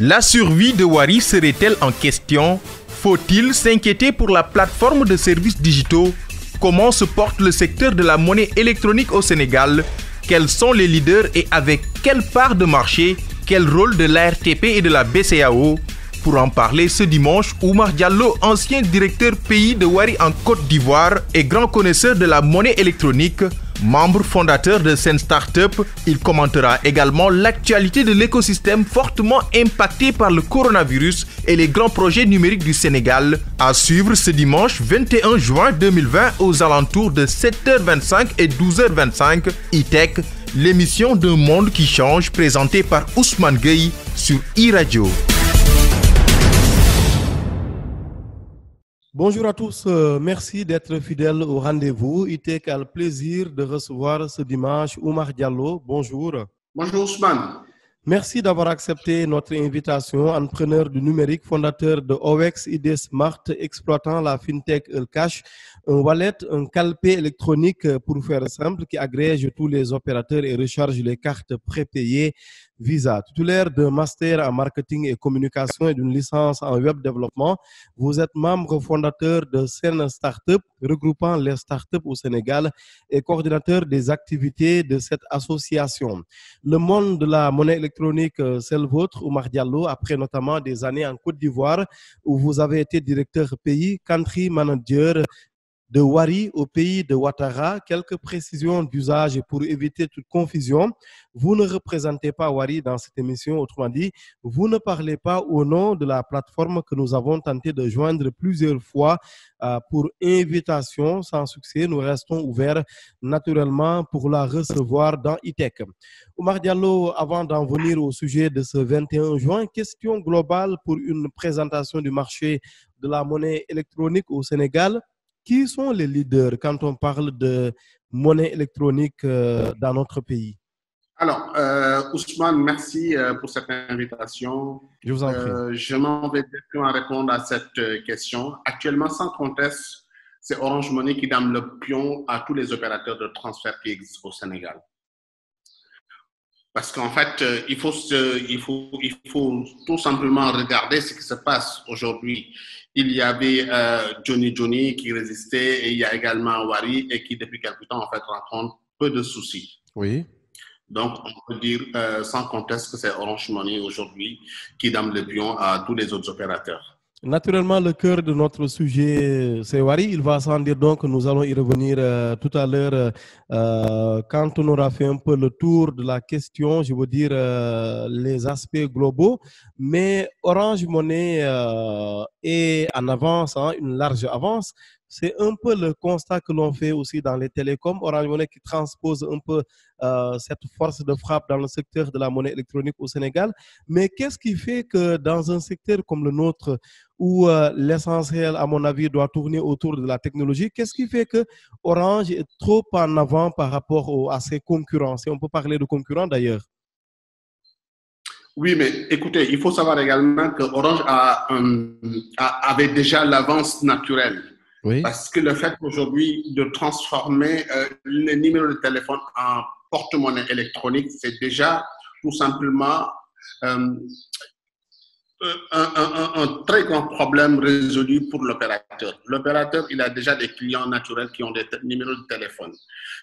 La survie de Wari serait-elle en question? Faut-il s'inquiéter pour la plateforme de services digitaux? Comment se porte le secteur de la monnaie électronique au Sénégal? Quels sont les leaders et avec quelle part de marché? Quel rôle de l'ARTP et de la BCEAO? Pour en parler ce dimanche, Oumar Diallo, ancien directeur pays de Wari en Côte d'Ivoire et grand connaisseur de la monnaie électronique, membre fondateur de Sen Startup, il commentera également l'actualité de l'écosystème fortement impacté par le coronavirus et les grands projets numériques du Sénégal. À suivre ce dimanche 21 juin 2020 aux alentours de 7h25 et 12h25, E-Tech, l'émission d'un monde qui change présentée par Ousmane Gueye sur e-Radio. Bonjour à tous, merci d'être fidèles au rendez-vous. E-Tech a le plaisir de recevoir ce dimanche Oumar Diallo. Bonjour. Bonjour Ousmane. Merci d'avoir accepté notre invitation. Entrepreneur du numérique, fondateur de OX ID Smart, exploitant la fintech Cash, un wallet, un calpé électronique pour faire simple qui agrège tous les opérateurs et recharge les cartes prépayées Visa. Titulaire d'un master en marketing et communication et d'une licence en web développement, vous êtes membre fondateur de Sen Startup, regroupant les startups au Sénégal et coordinateur des activités de cette association. Le monde de la monnaie électronique, c'est le vôtre, Oumar Diallo, après notamment des années en Côte d'Ivoire où vous avez été directeur pays, country manager de Wari au pays de Ouattara. Quelques précisions d'usage pour éviter toute confusion. Vous ne représentez pas Wari dans cette émission, autrement dit, vous ne parlez pas au nom de la plateforme que nous avons tenté de joindre plusieurs fois pour invitation sans succès. Nous restons ouverts naturellement pour la recevoir dans E-Tech. Oumar Diallo, avant d'en venir au sujet de ce 21 juin, question globale pour une présentation du marché de la monnaie électronique au Sénégal. Qui sont les leaders quand on parle de monnaie électronique dans notre pays? Alors, Ousmane, merci pour cette invitation. Je vous en prie. Je m'en vais directement répondre à cette question. Actuellement, sans conteste, c'est Orange Money qui donne le pion à tous les opérateurs de transfert qui existent au Sénégal. Parce qu'en fait, il faut tout simplement regarder ce qui se passe aujourd'hui. Il y avait Johnny qui résistait et il y a également Wari et qui depuis quelque temps en fait rencontre peu de soucis. Oui. Donc on peut dire sans conteste que c'est Orange Money aujourd'hui qui donne le pion à tous les autres opérateurs. Naturellement, le cœur de notre sujet, c'est Wari. Il va sans dire donc que nous allons y revenir tout à l'heure quand on aura fait un peu le tour de la question, je veux dire les aspects globaux. Mais Orange Money est en avance, une large avance. C'est un peu le constat que l'on fait aussi dans les télécoms. Orange Money qui transpose un peu cette force de frappe dans le secteur de la monnaie électronique au Sénégal. Mais qu'est-ce qui fait que dans un secteur comme le nôtre, où l'essentiel, à mon avis, doit tourner autour de la technologie, qu'est-ce qui fait que Orange est trop en avant par rapport à ses concurrents? Si on peut parler de concurrents d'ailleurs. Oui, mais écoutez, il faut savoir également que Orange avait déjà l'avance naturelle. Oui. Parce que le fait aujourd'hui de transformer le numéro de téléphone en porte-monnaie électronique, c'est déjà tout simplement un très grand problème résolu pour l'opérateur. L'opérateur, il a déjà des clients naturels qui ont des numéros de téléphone.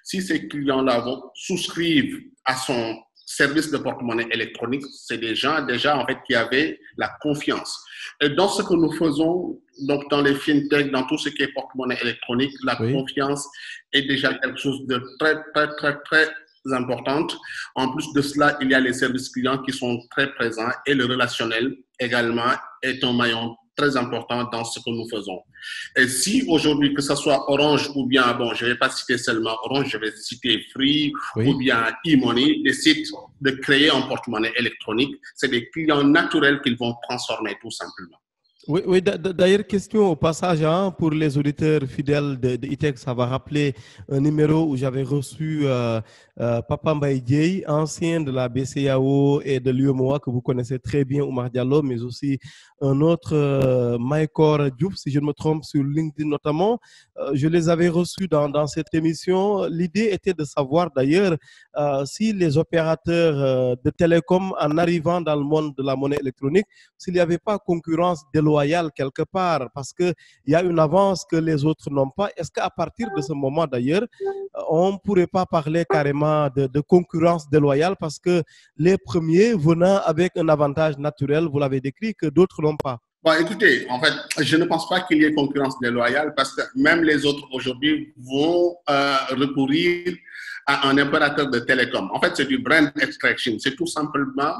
Si ces clients-là souscrivent à son service de porte-monnaie électronique, c'est des gens déjà en fait qui avaient la confiance. Et dans ce que nous faisons, donc dans les fintech, dans tout ce qui est porte-monnaie électronique, la confiance est déjà quelque chose de très importante. En plus de cela, il y a les services clients qui sont très présents et le relationnel également est un maillon très important dans ce que nous faisons. Et si aujourd'hui, que ce soit Orange ou bien, bon, je ne vais pas citer seulement Orange, je vais citer Free ou bien e-money, décident de créer un porte-monnaie électronique, c'est des clients naturels qu'ils vont transformer tout simplement. Oui, d'ailleurs, question au passage, pour les auditeurs fidèles de E-Tech, ça va rappeler un numéro où j'avais reçu Papa Mbaye Dièye, ancien de la BCEAO et de l'UEMOA, que vous connaissez très bien, Oumar Diallo, mais aussi un autre, Maïkor Diouf, si je ne me trompe, sur LinkedIn notamment. Je les avais reçus dans cette émission. L'idée était de savoir d'ailleurs si les opérateurs de télécom, en arrivant dans le monde de la monnaie électronique, s'il n'y avait pas concurrence déloyale quelque part, parce qu'il y a une avance que les autres n'ont pas. Est-ce qu'à partir de ce moment d'ailleurs, on ne pourrait pas parler carrément de concurrence déloyale parce que les premiers venant avec un avantage naturel, vous l'avez décrit, que d'autres n'ont pas? Bon, écoutez, en fait, je ne pense pas qu'il y ait concurrence déloyale parce que même les autres aujourd'hui vont recourir à un opérateur de télécom. En fait, c'est du brand extraction. C'est tout simplement,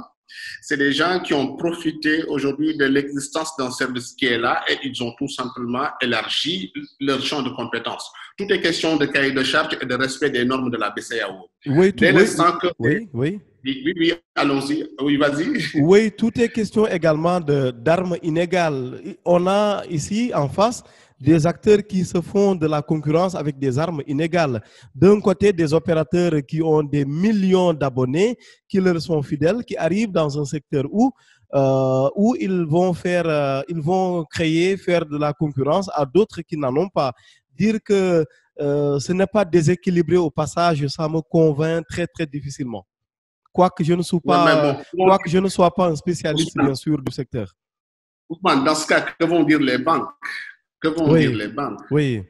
c'est des gens qui ont profité aujourd'hui de l'existence d'un service qui est là et ils ont tout simplement élargi leur champ de compétences. Tout est question de cahier de charge et de respect des normes de la BCEAO. Oui, Dès l'instant que... oui. Oui, allons-y. Oui, vas-y. Oui, tout est question également d'armes inégales. On a ici en face des acteurs qui se font de la concurrence avec des armes inégales. D'un côté, des opérateurs qui ont des millions d'abonnés, qui leur sont fidèles, qui arrivent dans un secteur où ils vont faire de la concurrence à d'autres qui n'en ont pas. Dire que ce n'est pas déséquilibré au passage, ça me convainc très, très difficilement. Quoique je ne sois pas un spécialiste, bien sûr, du secteur. Dans ce cas, que vont dire les banques? Que vont dire les banques? Oui.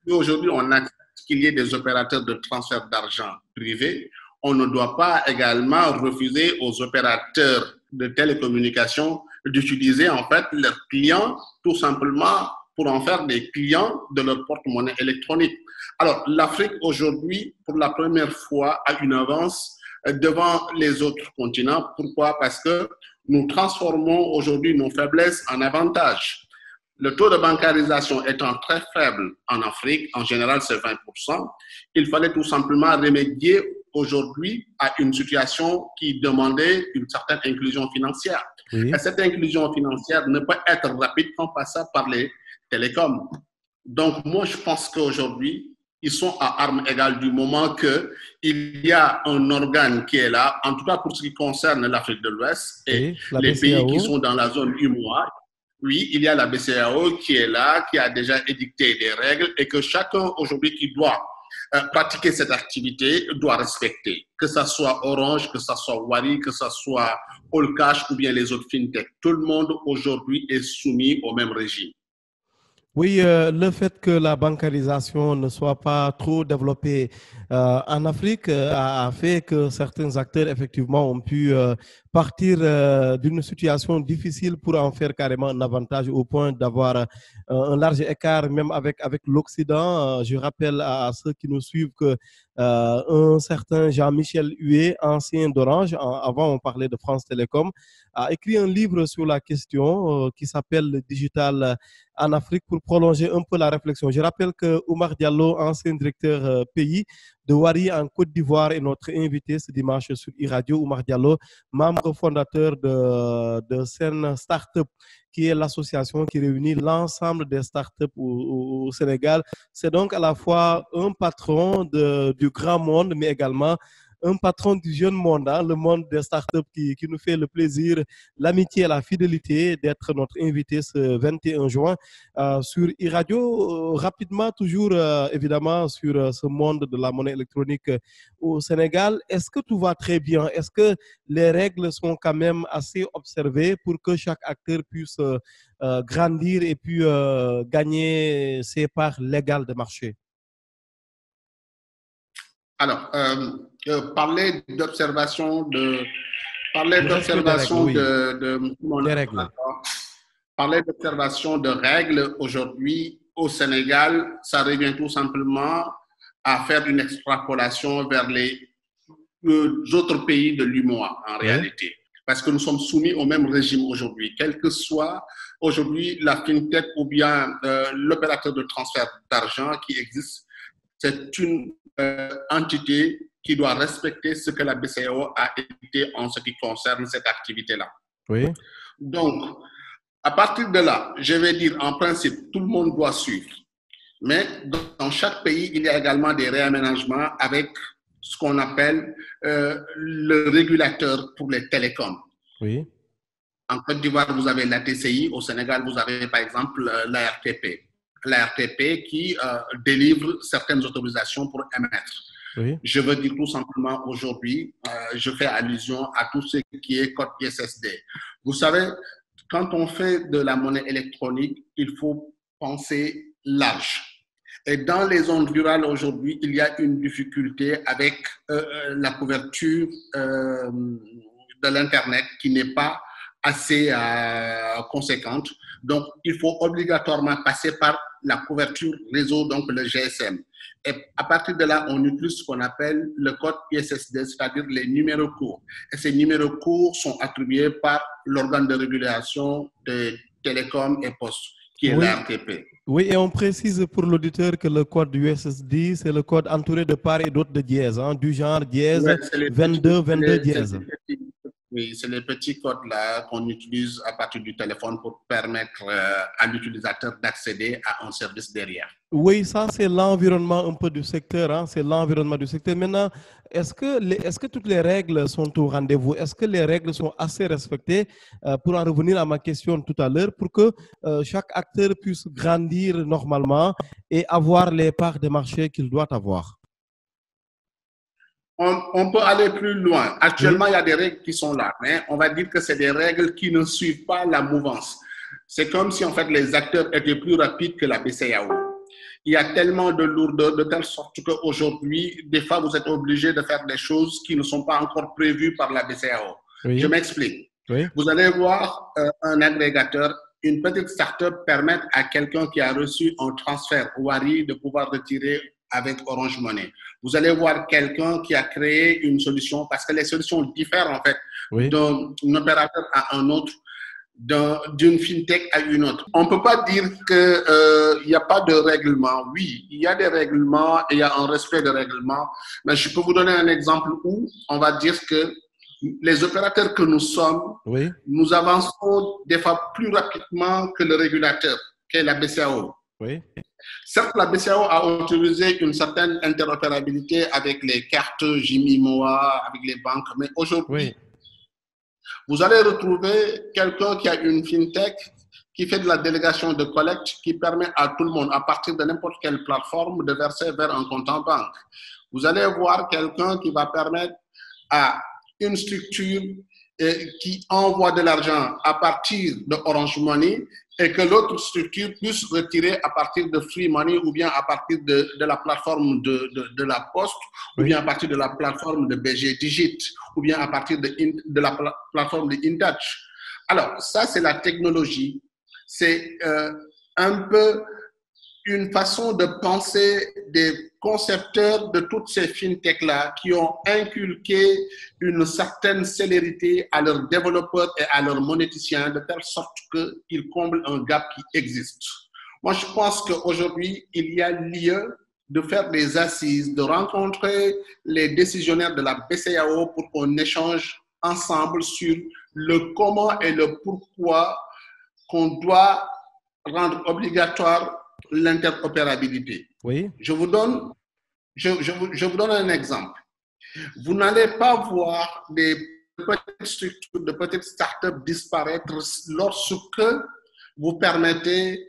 Aujourd'hui, on accepte qu'il y ait des opérateurs de transfert d'argent privés. On ne doit pas également refuser aux opérateurs de télécommunications d'utiliser en fait leurs clients tout simplement pour en faire des clients de leur porte-monnaie électronique. Alors, l'Afrique aujourd'hui, pour la première fois, a une avance devant les autres continents. Pourquoi? Parce que nous transformons aujourd'hui nos faiblesses en avantages. Le taux de bancarisation étant très faible en Afrique, en général c'est 20%, il fallait tout simplement remédier aujourd'hui à une situation qui demandait une certaine inclusion financière. Oui. Et cette inclusion financière ne peut être rapide qu'en passant par les télécoms. Donc moi je pense qu'aujourd'hui, ils sont à armes égales du moment qu'il y a un organe qui est là, en tout cas pour ce qui concerne l'Afrique de l'Ouest et les pays qui sont dans la zone UEMOA. Oui, il y a la BCEAO qui est là, qui a déjà édicté des règles et que chacun aujourd'hui qui doit pratiquer cette activité doit respecter. Que ce soit Orange, que ce soit Wari, que ce soit Allcash ou bien les autres fintech. Tout le monde aujourd'hui est soumis au même régime. Oui, le fait que la bancarisation ne soit pas trop développée en Afrique a fait que certains acteurs, effectivement, ont pu partir d'une situation difficile pour en faire carrément un avantage au point d'avoir un large écart même avec l'Occident. Je rappelle à ceux qui nous suivent que un certain Jean-Michel Huet, ancien d'Orange, avant on parlait de France Télécom, a écrit un livre sur la question qui s'appelle le Digital en Afrique pour prolonger un peu la réflexion. Je rappelle que Oumar Diallo, ancien directeur pays de Wari en Côte d'Ivoire, est notre invité ce dimanche sur iRadio. Oumar Diallo, membre fondateur de Sen Startup, qui est l'association qui réunit l'ensemble des startups au Sénégal. C'est donc à la fois un patron du grand monde, mais également un patron du jeune monde, hein, le monde des startups qui nous fait le plaisir, l'amitié et la fidélité d'être notre invité ce 21 juin sur iRadio. Rapidement, toujours évidemment sur ce monde de la monnaie électronique au Sénégal. Est-ce que tout va très bien? Est-ce que les règles sont quand même assez observées pour que chaque acteur puisse grandir et puis gagner ses parts légales de marché? Alors, parler d'observation de règles aujourd'hui au Sénégal, ça revient tout simplement à faire une extrapolation vers les autres pays de l'UEMOA en réalité. Parce que nous sommes soumis au même régime aujourd'hui, quel que soit aujourd'hui la fintech ou bien l'opérateur de transfert d'argent qui existe. C'est une entité qui doit respecter ce que la BCEAO a édicté en ce qui concerne cette activité-là. Oui. Donc, à partir de là, je vais dire en principe, tout le monde doit suivre. Mais dans chaque pays, il y a également des réaménagements avec ce qu'on appelle le régulateur pour les télécoms. Oui. En Côte d'Ivoire, vous avez la TCI. Au Sénégal, vous avez par exemple l'ARTP. L'ARTP qui délivre certaines autorisations pour émettre. Oui. Je veux dire tout simplement aujourd'hui, je fais allusion à tout ce qui est code ISSD. Vous savez, quand on fait de la monnaie électronique, il faut penser large. Et dans les zones rurales aujourd'hui, il y a une difficulté avec la couverture de l'Internet qui n'est pas assez conséquente. Donc, il faut obligatoirement passer par la couverture réseau, donc le GSM. Et à partir de là, on utilise ce qu'on appelle le code ISSD, c'est-à-dire les numéros courts. Et ces numéros courts sont attribués par l'organe de régulation des télécoms et postes, qui est l'ARTP. Oui, et on précise pour l'auditeur que le code USSD, c'est le code entouré de part et d'autre de dièse, hein, du genre dièse 22, 22 dièse. Oui, c'est les petits codes-là qu'on utilise à partir du téléphone pour permettre à l'utilisateur d'accéder à un service derrière. Oui, ça c'est l'environnement un peu du secteur, hein, c'est l'environnement du secteur. Maintenant, est-ce que toutes les règles sont au rendez-vous? Est-ce que les règles sont assez respectées? Pour en revenir à ma question tout à l'heure, pour que chaque acteur puisse grandir normalement et avoir les parts de marché qu'il doit avoir. On peut aller plus loin. Actuellement, il y a des règles qui sont là, mais on va dire que c'est des règles qui ne suivent pas la mouvance. C'est comme si en fait les acteurs étaient plus rapides que la BCEAO. Il y a tellement de lourdeur, de telle sorte qu'aujourd'hui, des fois, vous êtes obligé de faire des choses qui ne sont pas encore prévues par la BCEAO. Oui. Je m'explique. Oui. Vous allez voir un agrégateur, une petite start-up permettre à quelqu'un qui a reçu un transfert Wari de pouvoir retirer avec Orange Money. Vous allez voir quelqu'un qui a créé une solution, parce que les solutions diffèrent en fait d'un opérateur à un autre, d'une fintech à une autre. On ne peut pas dire qu'il n'y a pas de règlement. Oui, il y a des règlements et il y a un respect des règlements, mais je peux vous donner un exemple où on va dire que les opérateurs que nous sommes, nous avançons des fois plus rapidement que le régulateur, qui est la BCEAO. Oui. Certes, la BCEAO a autorisé une certaine interopérabilité avec les cartes Jimmy-Moa, avec les banques, mais aujourd'hui, vous allez retrouver quelqu'un qui a une fintech qui fait de la délégation de collecte qui permet à tout le monde, à partir de n'importe quelle plateforme, de verser vers un compte en banque. Vous allez voir quelqu'un qui va permettre à une structure qui envoie de l'argent à partir de Orange Money et que l'autre structure puisse retirer à partir de Free Money ou bien à partir de la plateforme de la Poste ou bien à partir de la plateforme de BG Digit ou bien à partir de la plateforme de InTouch. Alors, ça, c'est la technologie. C'est un peu une façon de penser des concepteurs de toutes ces fintechs-là qui ont inculqué une certaine célérité à leurs développeurs et à leurs monéticiens de telle sorte qu'ils comblent un gap qui existe. Moi, je pense qu'aujourd'hui, il y a lieu de faire des assises, de rencontrer les décisionnaires de la BCEAO pour qu'on échange ensemble sur le comment et le pourquoi qu'on doit rendre obligatoire l'interopérabilité. Oui. Je vous donne un exemple. Vous n'allez pas voir des petites structures, de petites startups disparaître lorsque vous permettez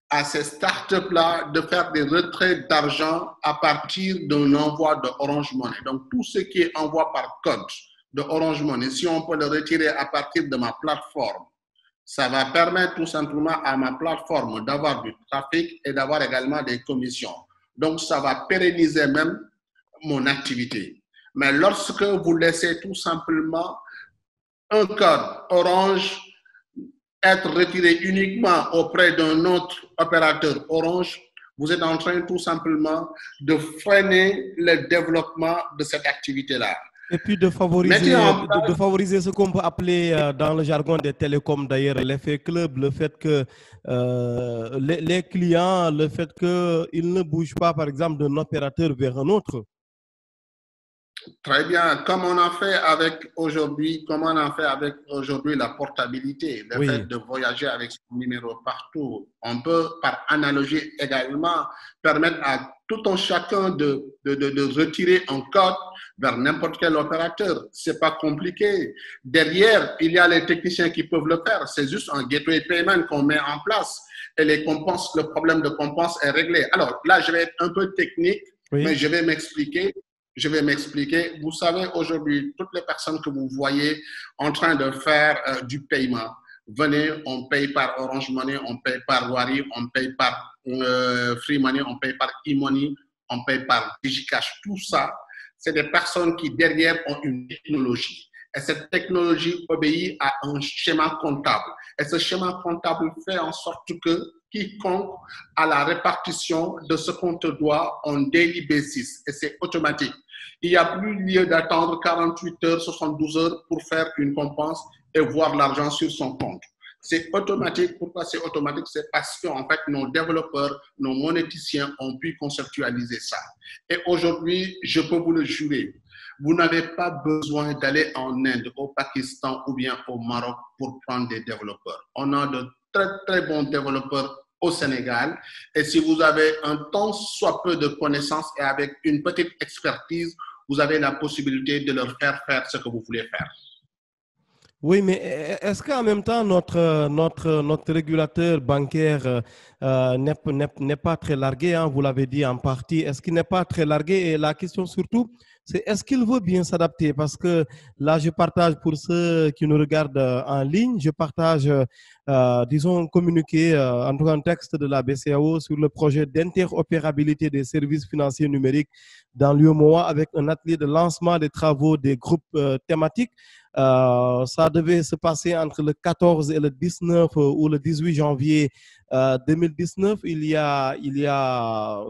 à ces startups-là de faire des retraits d'argent à partir d'un envoi de Orange Money. Donc, tout ce qui est envoi par code de Orange Money, si on peut le retirer à partir de ma plateforme, ça va permettre tout simplement à ma plateforme d'avoir du trafic et d'avoir également des commissions. Donc, ça va pérenniser même mon activité. Mais lorsque vous laissez tout simplement un code Orange être retiré uniquement auprès d'un autre opérateur Orange, vous êtes en train tout simplement de freiner le développement de cette activité-là. Et puis de favoriser ce qu'on peut appeler dans le jargon des télécoms d'ailleurs l'effet club, le fait que les clients, le fait qu'ils ne bougent pas par exemple d'un opérateur vers un autre. Très bien, comme on en fait avec aujourd'hui, la portabilité, le fait de voyager avec son numéro partout. On peut, par analogie également, permettre à tout un chacun de retirer un code vers n'importe quel opérateur. C'est pas compliqué. Derrière, il y a les techniciens qui peuvent le faire. C'est juste un gateway payment qu'on met en place et le problème de compense est réglé. Alors là, je vais être un peu technique, mais je vais m'expliquer. Vous savez, aujourd'hui, toutes les personnes que vous voyez en train de faire du paiement, venez, on paye par Orange Money, on paye par Wari, on paye par Free Money, on paye par e-money, on paye par DigiCash. Tout ça, c'est des personnes qui derrière ont une technologie. Et cette technologie obéit à un schéma comptable. Et ce schéma comptable fait en sorte que quiconque a la répartition de ce qu'on te doit on daily basis. Et c'est automatique. Il n'y a plus lieu d'attendre 48 heures, 72 heures pour faire une compense et voir l'argent sur son compte. C'est automatique. Pourquoi c'est automatique? C'est parce qu'en fait, nos développeurs, nos monéticiens ont pu conceptualiser ça. Et aujourd'hui, je peux vous le jurer, vous n'avez pas besoin d'aller en Inde, au Pakistan ou bien au Maroc pour prendre des développeurs. On a de très, très bons développeurs au Sénégal. Et si vous avez un tant soit peu de connaissances et avec une petite expertise, vous avez la possibilité de leur faire ce que vous voulez faire. Oui, mais est-ce qu'en même temps, notre régulateur bancaire n'est pas très largué, hein, vous l'avez dit en partie. Est-ce qu'il n'est pas très largué? Et la question surtout, c'est est-ce qu'il veut bien s'adapter? Parce que là, je partage pour ceux qui nous regardent en ligne, je partage, disons, un communiqué, en tout cas un texte de la BCEAO sur le projet d'interopérabilité des services financiers numériques dans l'UEMOA avec un atelier de lancement des travaux des groupes thématiques. Ça devait se passer entre le 14 et le 19 ou le 18 janvier 2019.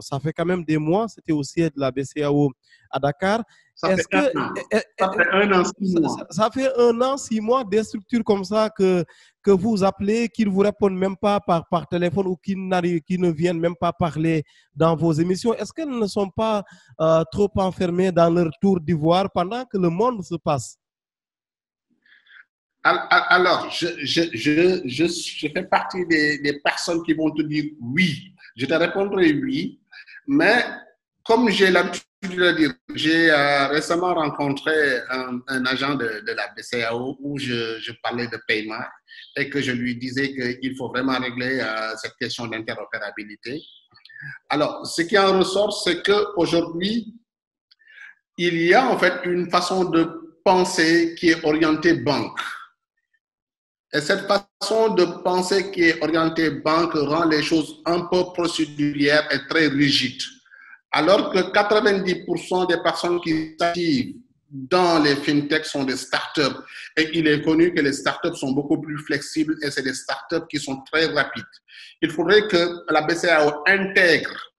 Ça fait quand même des mois, c'était au siège de la BCEAO à Dakar. Ça fait un an, 6 mois. Ça fait 1 an, 6 mois, des structures comme ça que vous appelez, qui ne vous répondent même pas par téléphone ou qui ne viennent même pas parler dans vos émissions. Est-ce qu'elles ne sont pas trop enfermées dans leur tour d'ivoire pendant que le monde se passe? Alors, je fais partie des personnes qui vont te dire oui. Je te répondrai oui, mais comme j'ai l'habitude de le dire, j'ai récemment rencontré un agent de la BCEAO où je parlais de paiement et que je lui disais qu'il faut vraiment régler cette question d'interopérabilité. Alors, ce qui en ressort, c'est qu'aujourd'hui, il y a en fait une façon de penser qui est orientée banque. Et cette façon de penser qui est orientée banque rend les choses un peu procédurières et très rigides. Alors que 90% des personnes qui s'activent dans les fintechs sont des startups. Et il est connu que les startups sont beaucoup plus flexibles et c'est des startups qui sont très rapides. Il faudrait que la BCEAO intègre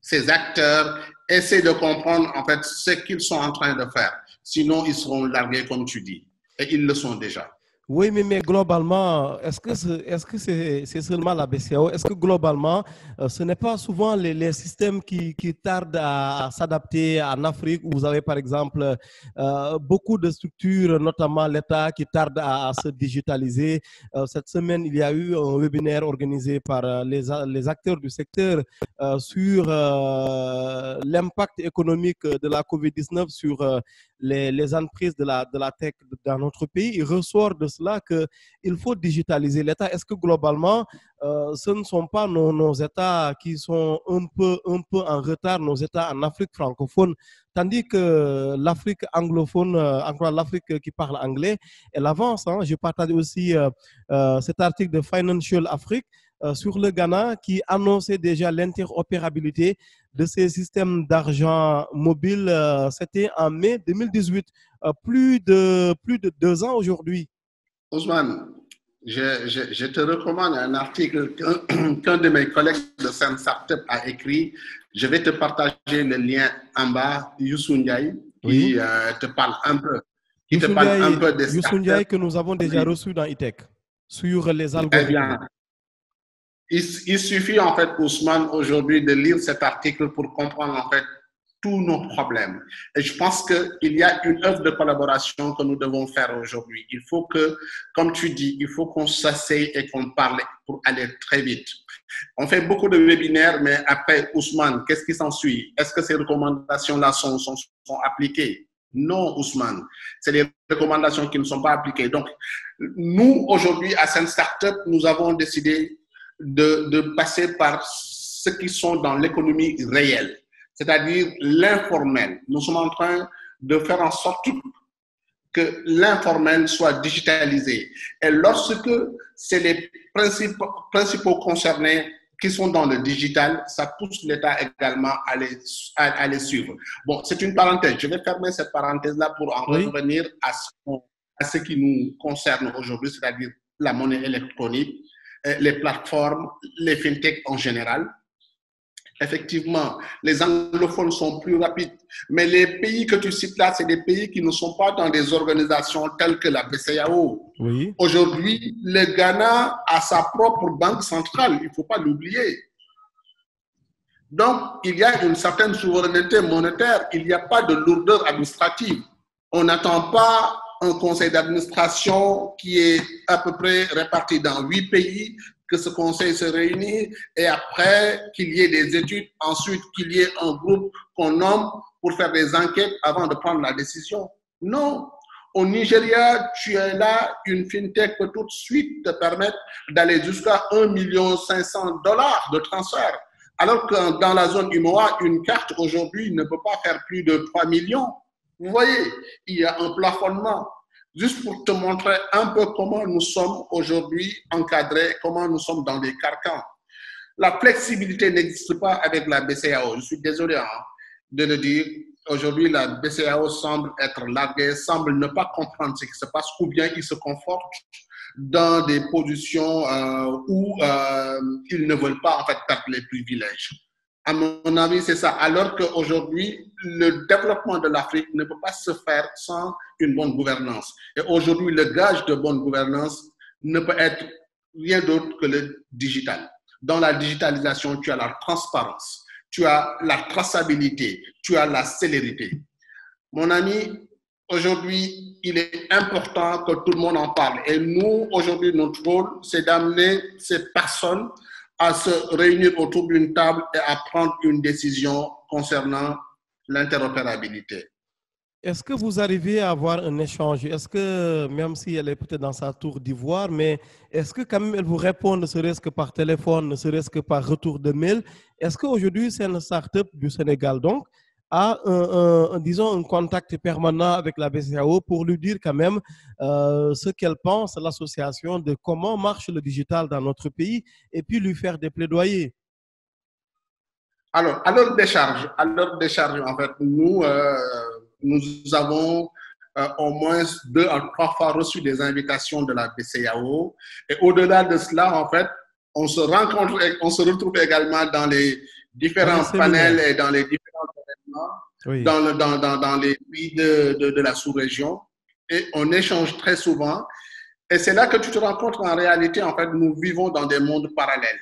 ces acteurs, essaie de comprendre en fait ce qu'ils sont en train de faire. Sinon, ils seront largués comme tu dis. Et ils le sont déjà. Oui, mais globalement, est-ce que c'est seulement la BCEAO? Est-ce que globalement, ce n'est pas souvent les systèmes qui tardent à s'adapter en Afrique, où vous avez par exemple beaucoup de structures, notamment l'État, qui tardent à se digitaliser. Cette semaine, il y a eu un webinaire organisé par les acteurs du secteur sur l'impact économique de la COVID-19 sur les entreprises de la tech dans notre pays. Il ressort de cela qu'il faut digitaliser l'État. Est-ce que globalement, ce ne sont pas nos États qui sont un peu en retard, nos États en Afrique francophone, tandis que l'Afrique anglophone, encore l'Afrique qui parle anglais, elle avance, hein. Je partage aussi cet article de Financial Afrique sur le Ghana qui annonçait déjà l'interopérabilité de ces systèmes d'argent mobile. C'était en mai 2018, plus de 2 ans aujourd'hui. Ousmane, je te recommande un article qu'un de mes collègues de Sen Startup a écrit. Je vais te partager le lien en bas, Youssou Ndiaye, qui te parle un peu. Qui te parle un peu des Youssou Ndiaye que nous avons déjà reçu dans ITech sur les algorithmes. Il suffit en fait, Ousmane, aujourd'hui de lire cet article pour comprendre en fait tous nos problèmes. Et je pense qu'il y a une œuvre de collaboration que nous devons faire aujourd'hui. Il faut que, comme tu dis, il faut qu'on s'asseye et qu'on parle pour aller très vite. On fait beaucoup de webinaires, mais après, Ousmane, qu'est-ce qui s'ensuit? Est-ce que ces recommandations-là sont appliquées? Non, Ousmane. C'est des recommandations qui ne sont pas appliquées. Donc, nous, aujourd'hui, à Sen Startup, nous avons décidé de passer par ceux qui sont dans l'économie réelle, c'est-à-dire l'informel. Nous sommes en train de faire en sorte que l'informel soit digitalisé. Et lorsque c'est les principaux concernés qui sont dans le digital, ça pousse l'État également à les suivre. Bon, c'est une parenthèse. Je vais fermer cette parenthèse-là pour en revenir à ce qui nous concerne aujourd'hui, c'est-à-dire la monnaie électronique, les plateformes, les fintechs en général. Effectivement, les anglophones sont plus rapides, mais les pays que tu cites là, c'est des pays qui ne sont pas dans des organisations telles que la BCEAO. Oui. Aujourd'hui, le Ghana a sa propre banque centrale, il ne faut pas l'oublier. Donc, il y a une certaine souveraineté monétaire, il n'y a pas de lourdeur administrative. On n'attend pas un conseil d'administration qui est à peu près réparti dans 8 pays, que ce conseil se réunisse et après qu'il y ait des études, ensuite qu'il y ait un groupe qu'on nomme pour faire des enquêtes avant de prendre la décision. Non. Au Nigeria, tu es là, une fintech peut tout de suite te permettre d'aller jusqu'à 1,5 million de transfert. Alors que dans la zone UMOA, une carte aujourd'hui ne peut pas faire plus de 3 millions. Vous voyez, il y a un plafonnement. Juste pour te montrer un peu comment nous sommes aujourd'hui encadrés, comment nous sommes dans des carcans. La flexibilité n'existe pas avec la BCEAO. Je suis désolé de le dire. Aujourd'hui, la BCEAO semble être larguée, semble ne pas comprendre ce qui se passe, ou bien il se conforte dans des positions où ils ne veulent pas en fait perdre les privilèges. À mon avis, c'est ça. Alors qu'aujourd'hui, le développement de l'Afrique ne peut pas se faire sans une bonne gouvernance. Et aujourd'hui, le gage de bonne gouvernance ne peut être rien d'autre que le digital. Dans la digitalisation, tu as la transparence, tu as la traçabilité, tu as la célérité. Mon ami, aujourd'hui, il est important que tout le monde en parle. Et nous, aujourd'hui, notre rôle, c'est d'amener ces personnes à se réunir autour d'une table et à prendre une décision concernant l'interopérabilité. Est-ce que vous arrivez à avoir un échange? Est-ce que, même si elle est peut-être dans sa tour d'ivoire, mais est-ce que quand même elle vous répond, ne serait-ce que par téléphone, ne serait-ce que par retour de mail? Est-ce qu'aujourd'hui, c'est une start-up du Sénégal, donc, a disons, un contact permanent avec la BCEAO pour lui dire quand même ce qu'elle pense, l'association, de comment marche le digital dans notre pays et puis lui faire des plaidoyers? Alors, à l'heure des charges, en fait, nous avons au moins 2 à 3 fois reçu des invitations de la BCEAO. Et au-delà de cela, en fait, on se rencontre, on se retrouve également dans les différents panels et dans les différents événements dans les pays de la sous-région. Et on échange très souvent. Et c'est là que tu te rends compte qu'en réalité, en fait, nous vivons dans des mondes parallèles.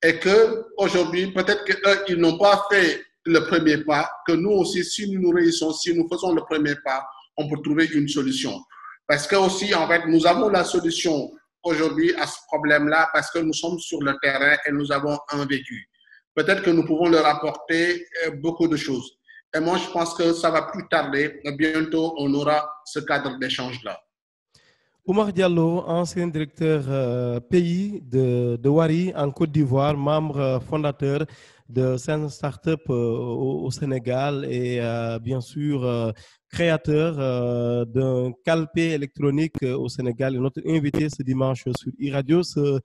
Et qu'aujourd'hui, peut-être qu'eux, ils n'ont pas fait le premier pas, que nous aussi, si nous réussissons, si nous faisons le premier pas, on peut trouver une solution. Parce que aussi, en fait, nous avons la solution aujourd'hui à ce problème-là parce que nous sommes sur le terrain et nous avons un vécu. Peut-être que nous pouvons leur apporter beaucoup de choses. Et moi, je pense que ça va plus tarder. Bientôt, on aura ce cadre d'échange-là. Oumar Diallo, ancien directeur pays de Wari en Côte d'Ivoire, membre fondateur de Sen Startup au Sénégal et bien sûr créateur d'un calpé électronique au Sénégal. Et notre invité ce dimanche sur iRadio, ce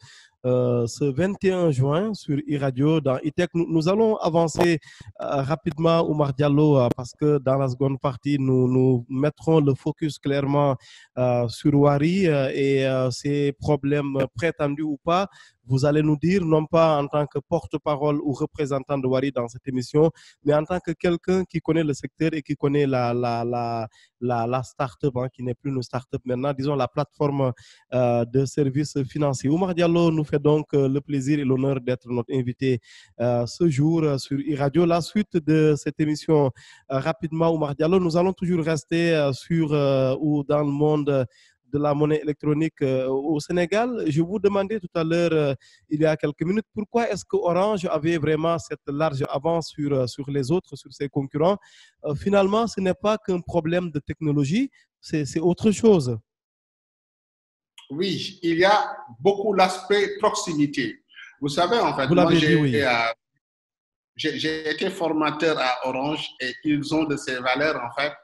21 juin sur iRadio dans ITEC. Nous allons avancer rapidement, Oumar Diallo, parce que dans la seconde partie, nous mettrons le focus clairement sur Wari et ses problèmes prétendus ou pas. Vous allez nous dire, non pas en tant que porte-parole ou représentant de Wari dans cette émission, mais en tant que quelqu'un qui connaît le secteur et qui connaît la start-up, hein, qui n'est plus une start-up maintenant, disons la plateforme de services financiers. Oumar Diallo nous fait donc le plaisir et l'honneur d'être notre invité ce jour sur iRadio. La suite de cette émission, rapidement, Oumar Diallo, nous allons toujours rester sur ou dans le monde de la monnaie électronique au Sénégal. Je vous demandais tout à l'heure, il y a quelques minutes, pourquoi est-ce que Orange avait vraiment cette large avance sur les autres, sur ses concurrents. Finalement, ce n'est pas qu'un problème de technologie, c'est autre chose. Oui, il y a beaucoup l'aspect proximité. Vous savez, en fait, moi, j'ai été formateur à Orange et ils ont de ces valeurs, en fait.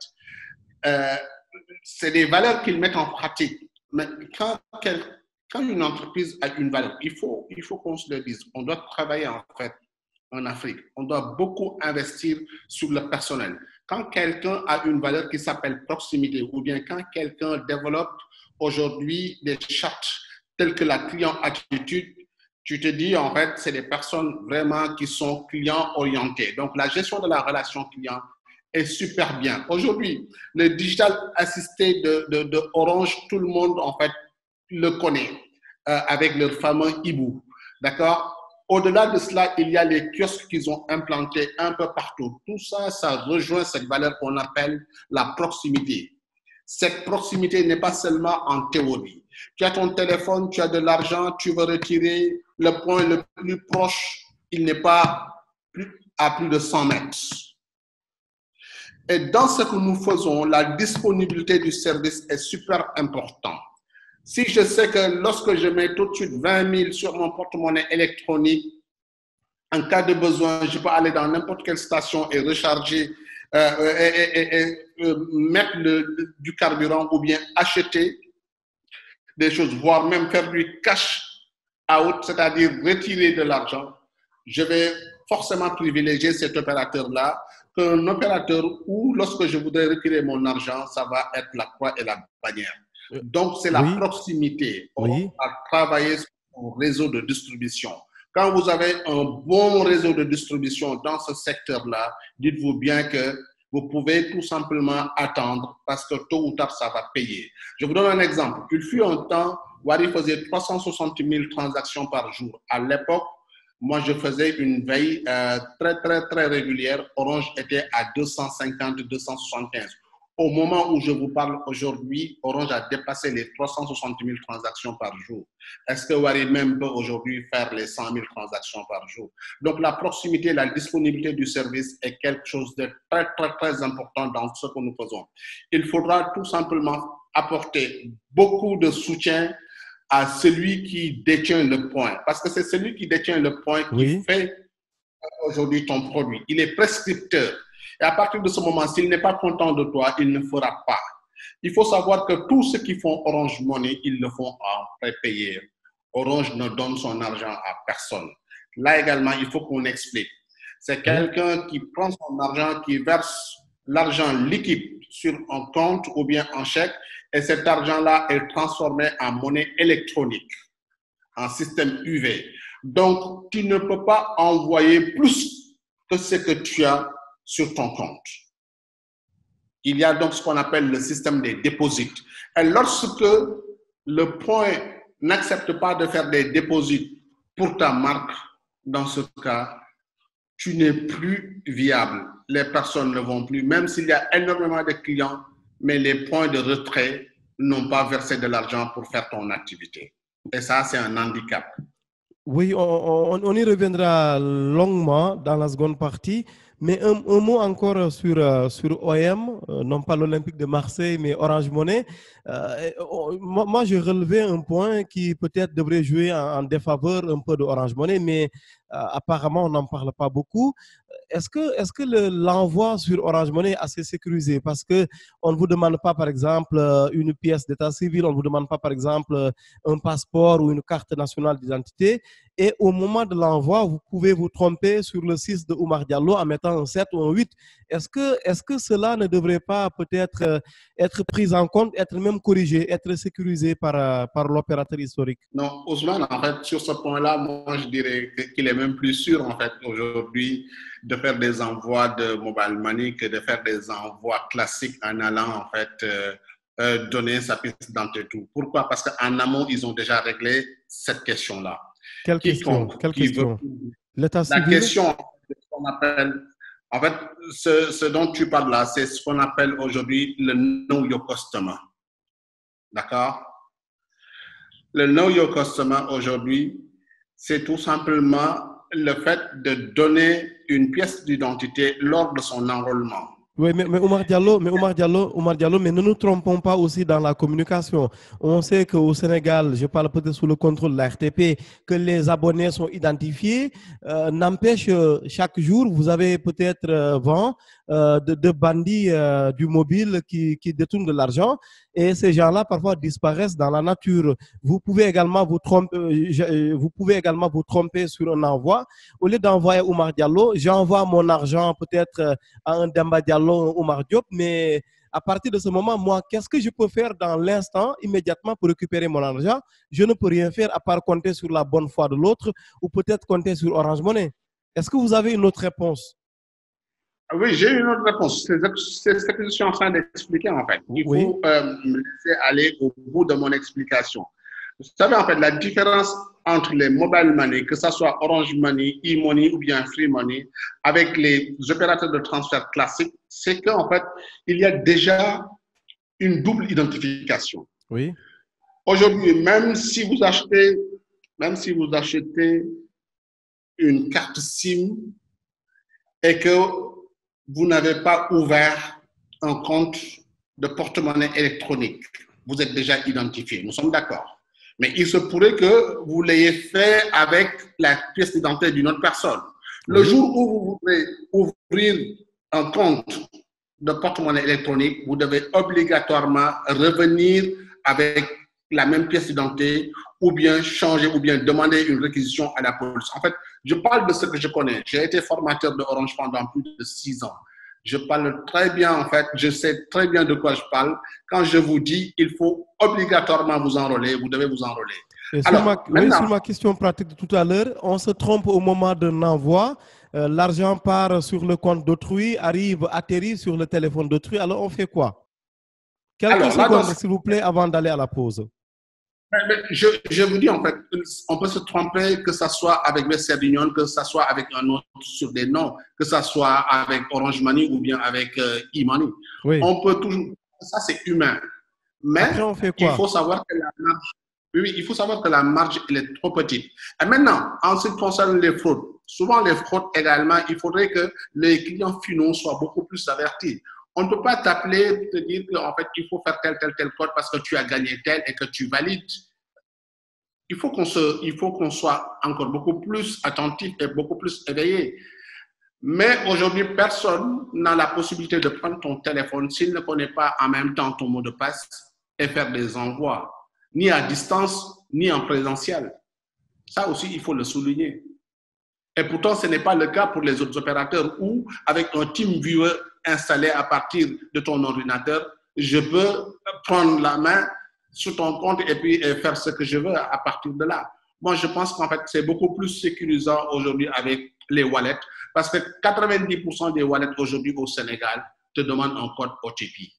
C'est des valeurs qu'ils mettent en pratique. Mais quand une entreprise a une valeur, il faut qu'on se le dise. On doit travailler, en fait, en Afrique. On doit beaucoup investir sur le personnel. Quand quelqu'un a une valeur qui s'appelle proximité, ou bien quand quelqu'un développe aujourd'hui des chartes telles que la client attitude, tu te dis, en fait, c'est des personnes vraiment qui sont clients orientées. Donc, la gestion de la relation client est super bien. Aujourd'hui, le digital assisté de Orange, tout le monde, en fait, le connaît avec leur fameux Ibu. D'accord? Au-delà de cela, il y a les kiosques qu'ils ont implantés un peu partout. Tout ça, ça rejoint cette valeur qu'on appelle la proximité. Cette proximité n'est pas seulement en théorie. Tu as ton téléphone, tu as de l'argent, tu veux retirer le point le plus proche, il n'est pas à plus de 100 mètres. Et dans ce que nous faisons, la disponibilité du service est super importante. Si je sais que lorsque je mets tout de suite 20 000 sur mon porte-monnaie électronique, en cas de besoin, je peux aller dans n'importe quelle station et recharger, mettre du carburant ou bien acheter des choses, voire même faire du cash out, c'est-à-dire retirer de l'argent, je vais forcément privilégier cet opérateur-là qu'un opérateur où, lorsque je voudrais retirer mon argent, ça va être la croix et la bannière. Donc, c'est la proximité. On va travailler sur un réseau de distribution. Quand vous avez un bon réseau de distribution dans ce secteur-là, dites-vous bien que vous pouvez tout simplement attendre parce que tôt ou tard, ça va payer. Je vous donne un exemple. Il fut un temps, Wari faisait 360 000 transactions par jour. À l'époque, moi, je faisais une veille très régulière. Orange était à 250, 275. Au moment où je vous parle aujourd'hui, Orange a dépassé les 360 000 transactions par jour. Est-ce que Wari même peut aujourd'hui faire les 100 000 transactions par jour? Donc, la proximité, la disponibilité du service est quelque chose de très important dans ce que nous faisons. Il faudra tout simplement apporter beaucoup de soutien à celui qui détient le point. Parce que c'est celui qui détient le point qui fait aujourd'hui ton produit. Il est prescripteur. Et à partir de ce moment, s'il n'est pas content de toi, il ne fera pas. Il faut savoir que tous ceux qui font Orange Money, ils le font en prépayé. Orange ne donne son argent à personne. Là également, il faut qu'on explique. C'est quelqu'un qui prend son argent, qui verse l'argent liquide sur un compte ou bien en chèque, et cet argent-là est transformé en monnaie électronique, en système UV. Donc, tu ne peux pas envoyer plus que ce que tu as sur ton compte. Il y a donc ce qu'on appelle le système des dépôts. Et lorsque le point n'accepte pas de faire des dépôts pour ta marque, dans ce cas, tu n'es plus viable. Les personnes ne vont plus, même s'il y a énormément de clients, mais les points de retrait n'ont pas versé de l'argent pour faire ton activité. Et ça, c'est un handicap. Oui, on y reviendra longuement dans la seconde partie. Mais un mot encore sur OM, non pas l'Olympique de Marseille, mais Orange Money. Moi, je relevais un point qui peut-être devrait jouer en défaveur un peu de Orange Money, mais apparemment, on n'en parle pas beaucoup. Est-ce que l'envoi sur Orange Money est assez sécurisé? Parce qu'on ne vous demande pas, par exemple, une pièce d'état civil, on ne vous demande pas, par exemple, un passeport ou une carte nationale d'identité. Et au moment de l'envoi, vous pouvez vous tromper sur le 6 de Oumar Diallo en mettant un 7 ou un 8. Est-ce que cela ne devrait pas peut-être être pris en compte, être même corrigé, être sécurisé par l'opérateur historique? Non, Ousmane, en fait, sur ce point-là, moi, je dirais qu'il est même plus sûr, en fait, aujourd'hui, de faire des envois de mobile money que de faire des envois classiques en allant, en fait, donner sa pièce d'identité et tout. Pourquoi? Parce qu'en amont, ils ont déjà réglé cette question-là. Quelle question? Quelle question? L'état La civil? question, c'est ce qu'on appelle, en fait, ce dont tu parles là, c'est ce qu'on appelle aujourd'hui le Know Your Customer. D'accord? Le Know Your Customer aujourd'hui, c'est tout simplement le fait de donner une pièce d'identité lors de son enrôlement. Oui, mais Oumar Diallo, mais ne nous trompons pas aussi dans la communication. On sait qu'au Sénégal, je parle peut-être sous le contrôle de la RTP, que les abonnés sont identifiés. N'empêche, chaque jour, vous avez peut-être vent de bandits du mobile qui détournent de l'argent et ces gens-là parfois disparaissent dans la nature. Vous pouvez également vous tromper sur un envoi. Au lieu d'envoyer Oumar Diallo, j'envoie mon argent peut-être à un Demba Diallo, Oumar Diop, mais à partir de ce moment, moi, qu'est-ce que je peux faire dans l'instant, immédiatement, pour récupérer mon argent? Je ne peux rien faire à part compter sur la bonne foi de l'autre ou peut-être compter sur Orange Money. Est-ce que vous avez une autre réponse? Oui, j'ai une autre réponse. C'est ce que je suis en train d'expliquer, en fait. Il Oui. faut me laisser aller au bout de mon explication. Vous savez, en fait, la différence entre les mobile money, que ce soit Orange Money, e-money ou bien Free Money, avec les opérateurs de transfert classiques, c'est qu'en fait, il y a déjà une double identification. Oui. Aujourd'hui, même si vous achetez une carte SIM et que vous n'avez pas ouvert un compte de porte-monnaie électronique, vous êtes déjà identifié. Nous sommes d'accord. Mais il se pourrait que vous l'ayez fait avec la pièce d'identité d'une autre personne. Le jour où vous voulez ouvrir un compte de porte-monnaie électronique, vous devez obligatoirement revenir avec la même pièce d'identité ou bien changer ou bien demander une réquisition à la police. En fait, je parle de ce que je connais. J'ai été formateur de Orange pendant plus de 6 ans. Je parle très bien, en fait, je sais très bien de quoi je parle. Quand je vous dis, il faut obligatoirement vous enrôler, vous devez vous enrôler. Et sur ma question pratique de tout à l'heure, on se trompe au moment d'un envoi. L'argent part sur le compte d'autrui, atterrit sur le téléphone d'autrui. Alors, on fait quoi? Quelques secondes, s'il vous plaît, avant d'aller à la pause. Je vous dis, en fait, on peut se tromper, que ce soit avec Western Union, que ce soit avec un autre sur des noms, que ce soit avec Orange Money ou bien avec e-money. Oui. On peut toujours... Ça, c'est humain. Mais après, on fait quoi? il faut savoir que la marge... Oui, il faut savoir que la marge, elle est trop petite. Et maintenant, en ce qui concerne les fraudes, souvent les fraudes également, il faudrait que les clients finaux soient beaucoup plus avertis. On ne peut pas t'appeler et te dire qu'en fait, il faut faire tel code parce que tu as gagné tel et que tu valides. Il faut qu'on soit encore beaucoup plus attentif et beaucoup plus éveillé. Mais aujourd'hui, personne n'a la possibilité de prendre ton téléphone s'il ne connaît pas en même temps ton mot de passe et faire des envois, ni à distance, ni en présentiel. Ça aussi, il faut le souligner. Et pourtant, ce n'est pas le cas pour les autres opérateurs où, avec un TeamViewer installé à partir de ton ordinateur, je peux prendre la main sur ton compte et puis faire ce que je veux à partir de là. Moi, je pense qu'en fait, c'est beaucoup plus sécurisant aujourd'hui avec les wallets parce que 90% des wallets aujourd'hui au Sénégal te demandent un code OTP.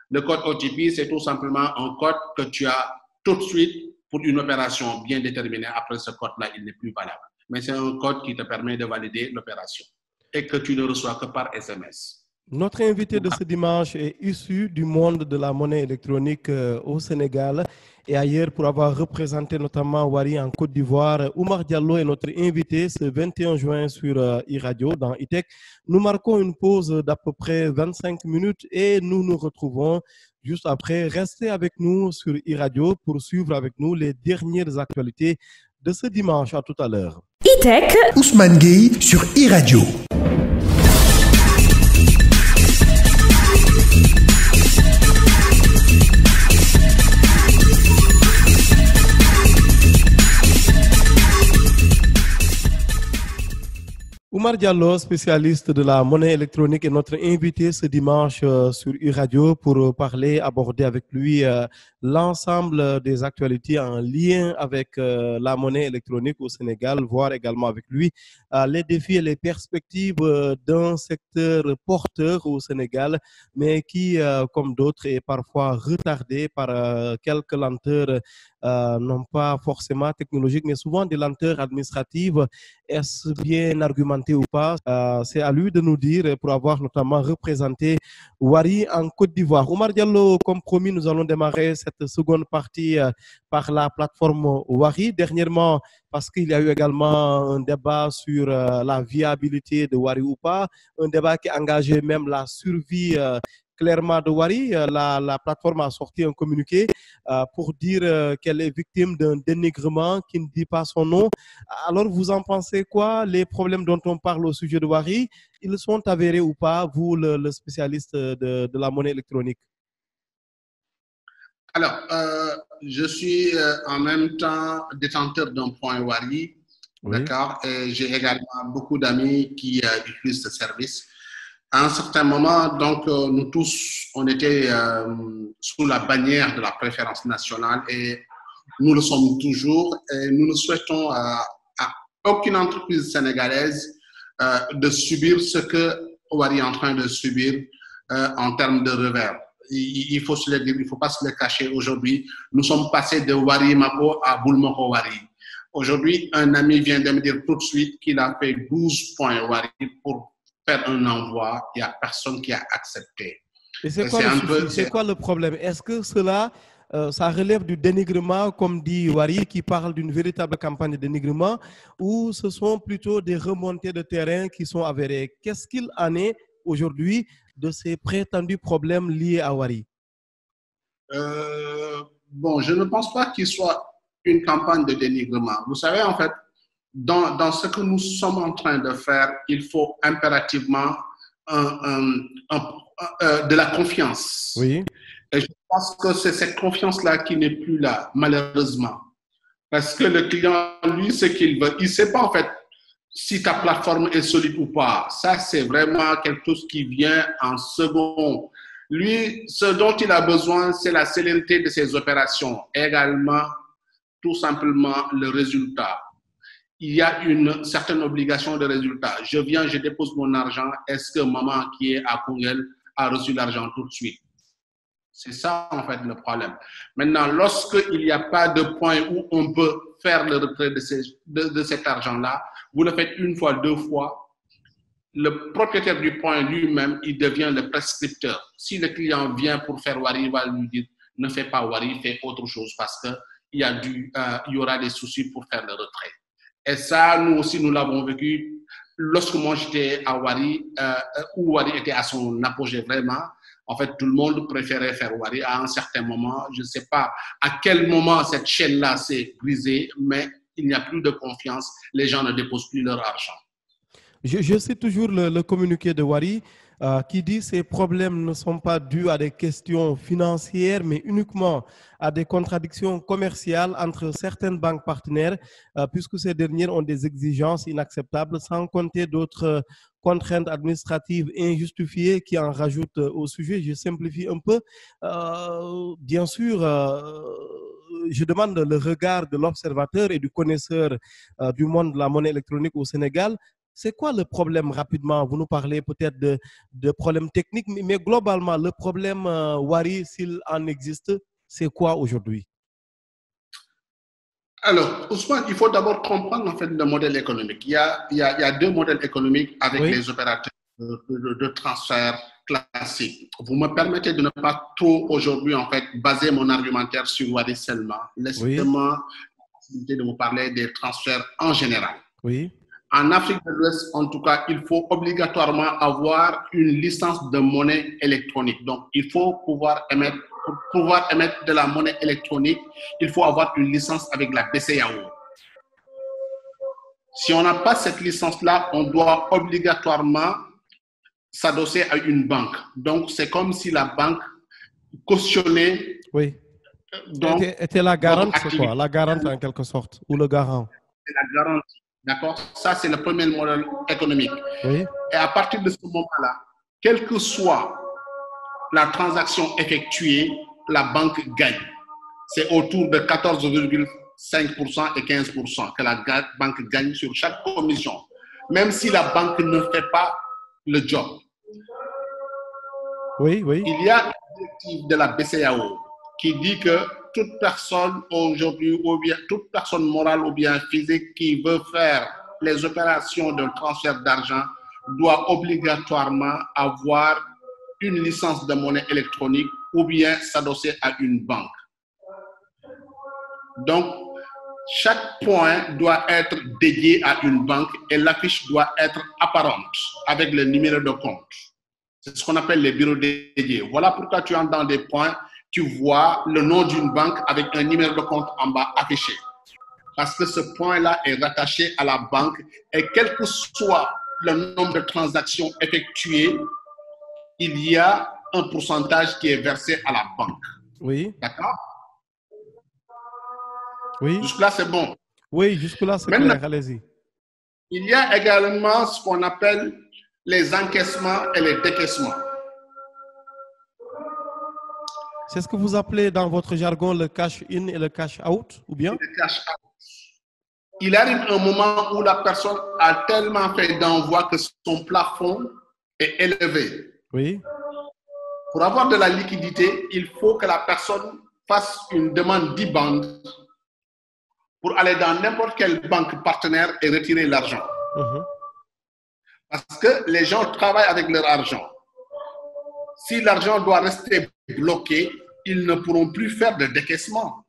Le code OTP, c'est tout simplement un code que tu as tout de suite pour une opération bien déterminée. Après ce code-là, il n'est plus valable. Mais c'est un code qui te permet de valider l'opération et que tu ne reçois que par SMS. Notre invité de ce dimanche est issu du monde de la monnaie électronique au Sénégal et ailleurs pour avoir représenté notamment Wari en Côte d'Ivoire. Oumar Diallo est notre invité ce 21 juin sur e-Radio dans e-Tech. Nous marquons une pause d'à peu près 25 minutes et nous nous retrouvons juste après. Restez avec nous sur e-Radio pour suivre avec nous les dernières actualités de ce dimanche. À tout à l'heure. E-Tech, Ousmane Gueye sur e-Radio. Oumar Diallo, spécialiste de la monnaie électronique, est notre invité ce dimanche sur e-Radio pour aborder avec lui l'ensemble des actualités en lien avec la monnaie électronique au Sénégal, voir également avec lui les défis et les perspectives d'un secteur porteur au Sénégal, mais qui, comme d'autres, est parfois retardé par quelques lenteurs, non pas forcément technologiques, mais souvent des lenteurs administratives. Est-ce bien argumenté ou pas? C'est à lui de nous dire, pour avoir notamment représenté Wari en Côte d'Ivoire. Oumar Diallo, comme promis, nous allons démarrer cette seconde partie par la plateforme Wari. Dernièrement, parce qu'il y a eu également un débat sur la viabilité de Wari ou pas, un débat qui a engagé même la survie clairement de Wari. La plateforme a sorti un communiqué pour dire qu'elle est victime d'un dénigrement qui ne dit pas son nom. Alors, vous en pensez quoi? Les problèmes dont on parle au sujet de Wari, ils sont avérés ou pas, vous, le spécialiste de la monnaie électronique? Alors, je suis en même temps détenteur d'un point Wari, oui. D'accord, et j'ai également beaucoup d'amis qui utilisent ce service. À un certain moment, donc, nous tous, on était sous la bannière de la préférence nationale et nous le sommes toujours. Et nous ne souhaitons à aucune entreprise sénégalaise de subir ce que Wari est en train de subir en termes de revers. Il faut se le dire, il ne faut pas se le cacher. Aujourd'hui, nous sommes passés de Wari Mako à Boulmoko Wari. Aujourd'hui, un ami vient de me dire tout de suite qu'il a fait 12 points Wari pour faire un envoi, il n'y a personne qui a accepté. Et c'est quoi le problème? Est-ce que cela, ça relève du dénigrement, comme dit Wari, qui parle d'une véritable campagne de dénigrement, ou ce sont plutôt des remontées de terrain qui sont avérées? Qu'est-ce qu'il en est aujourd'hui de ces prétendus problèmes liés à Wari? Bon, je ne pense pas qu'il soit une campagne de dénigrement. Vous savez, en fait, dans ce que nous sommes en train de faire, il faut impérativement de la confiance. Oui. Et je pense que c'est cette confiance-là qui n'est plus là, malheureusement. Parce que le client, lui, ce qu'il veut, il ne sait pas en fait si ta plateforme est solide ou pas. Ça, c'est vraiment quelque chose qui vient en second. Lui, ce dont il a besoin, c'est la célérité de ses opérations. Également, tout simplement, le résultat. Il y a une certaine obligation de résultat. Je viens, je dépose mon argent. Est-ce que maman qui est à Kungel a reçu l'argent tout de suite? C'est ça, en fait, le problème. Maintenant, lorsqu'il n'y a pas de point où on peut faire le retrait de cet argent-là, vous le faites une fois, deux fois, le propriétaire du point lui-même, il devient le prescripteur. Si le client vient pour faire Wari, il va lui dire, ne fais pas Wari, fais autre chose parce qu'il y aura des soucis pour faire le retrait. Et ça, nous aussi, nous l'avons vécu lorsque moi j'étais à Wari, où Wari était à son apogée vraiment. En fait, tout le monde préférait faire Wari. À un certain moment, je ne sais pas à quel moment cette chaîne-là s'est brisée, mais il n'y a plus de confiance. Les gens ne déposent plus leur argent. Je cite toujours le communiqué de Wari qui dit que ces problèmes ne sont pas dus à des questions financières, mais uniquement à des contradictions commerciales entre certaines banques partenaires, puisque ces dernières ont des exigences inacceptables, sans compter d'autres contraintes administratives injustifiées qui en rajoutent au sujet. Je simplifie un peu. Bien sûr, je demande le regard de l'observateur et du connaisseur du monde de la monnaie électronique au Sénégal. C'est quoi le problème rapidement? Vous nous parlez peut-être de problèmes techniques, mais globalement, le problème Wari, s'il en existe, c'est quoi aujourd'hui? Alors, Ousmane, il faut d'abord comprendre en fait le modèle économique. Il y a deux modèles économiques avec les opérateurs de transfert classiques. Vous me permettez de ne pas trop aujourd'hui en fait baser mon argumentaire sur Wari seulement. Laissez-moi la possibilité de vous parler des transferts en général. Oui. En Afrique de l'Ouest, en tout cas, il faut obligatoirement avoir une licence de monnaie électronique. Donc, il faut pour pouvoir émettre de la monnaie électronique, il faut avoir une licence avec la BCEAO. Si on n'a pas cette licence-là, on doit obligatoirement s'adosser à une banque. Donc, c'est comme si la banque cautionnait. Oui. Donc, était la garante, c'est quoi? La garante en quelque sorte, ou le garant? C'est la garantie. D'accord? Ça, c'est le premier modèle économique. Oui. Et à partir de ce moment-là, quelle que soit la transaction effectuée, la banque gagne. C'est autour de 14,5% et 15% que la banque gagne sur chaque commission, même si la banque ne fait pas le job. Oui, oui. Il y a une directive de la BCEAO qui dit que toute personne aujourd'hui, ou bien toute personne morale ou bien physique qui veut faire les opérations de transfert d'argent doit obligatoirement avoir une licence de monnaie électronique ou bien s'adosser à une banque. Donc, chaque point doit être dédié à une banque et l'affiche doit être apparente avec le numéro de compte. C'est ce qu'on appelle les bureaux dédiés. Voilà pourquoi tu entres dans des points, tu vois le nom d'une banque avec un numéro de compte en bas affiché. Parce que ce point-là est rattaché à la banque et quel que soit le nombre de transactions effectuées, il y a un pourcentage qui est versé à la banque. Oui. D'accord? Oui. Jusque-là, c'est bon. Oui, jusque-là, c'est clair. Allez-y. Il y a également ce qu'on appelle les encaissements et les décaissements. C'est ce que vous appelez dans votre jargon le cash in et le cash out, ou bien? Le cash out. Il arrive un moment où la personne a tellement fait d'envoi que son plafond est élevé. Oui. Pour avoir de la liquidité, il faut que la personne fasse une demande d'IBAN pour aller dans n'importe quelle banque partenaire et retirer l'argent. Parce que les gens travaillent avec leur argent. Si l'argent doit rester bloqué, ils ne pourront plus faire de décaissement.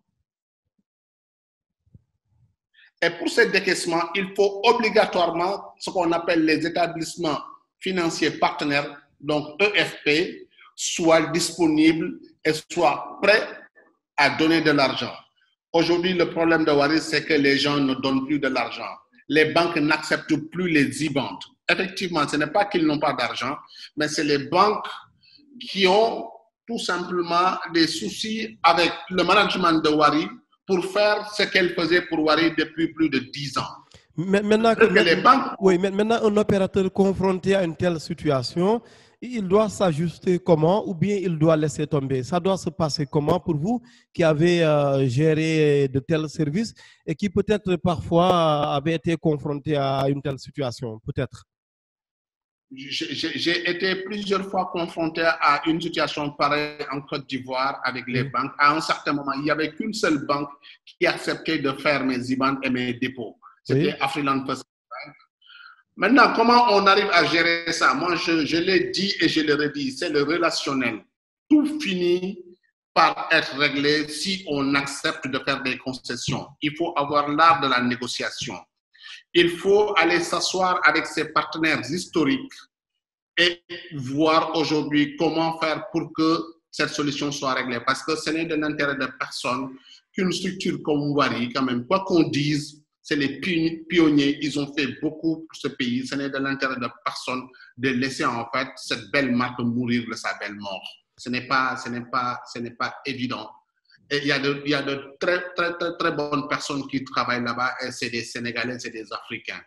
Et pour ces décaissements, il faut obligatoirement ce qu'on appelle les établissements financiers partenaires, donc EFP, soient disponibles et soient prêts à donner de l'argent. Aujourd'hui, le problème de Waris, c'est que les gens ne donnent plus de l'argent. Les banques n'acceptent plus les IBAN. Effectivement, ce n'est pas qu'ils n'ont pas d'argent, mais c'est les banques qui ont tout simplement des soucis avec le management de Wari pour faire ce qu'elle faisait pour Wari depuis plus de 10 ans. Maintenant, maintenant, un opérateur confronté à une telle situation, il doit s'ajuster comment ou bien il doit laisser tomber? Ça doit se passer comment pour vous qui avez géré de tels services et qui peut-être parfois avez été confronté à une telle situation, peut-être? J'ai été plusieurs fois confronté à une situation pareille en Côte d'Ivoire avec les banques. À un certain moment, il n'y avait qu'une seule banque qui acceptait de faire mes IBAN et mes dépôts. C'était Afriland First Bank. Maintenant, comment on arrive à gérer ça? Moi, je l'ai dit et je le redis, c'est le relationnel. Tout finit par être réglé si on accepte de faire des concessions. Il faut avoir l'art de la négociation. Il faut aller s'asseoir avec ses partenaires historiques et voir aujourd'hui comment faire pour que cette solution soit réglée. Parce que ce n'est de l'intérêt de personne qu'une structure comme Wari, quand même, quoi qu'on dise, c'est les pionniers, ils ont fait beaucoup pour ce pays. Ce n'est de l'intérêt de personne de laisser en fait cette belle marque mourir de sa belle mort. Ce n'est pas évident. Et il y a de très bonnes personnes qui travaillent là-bas et c'est des Sénégalais, c'est des Africains.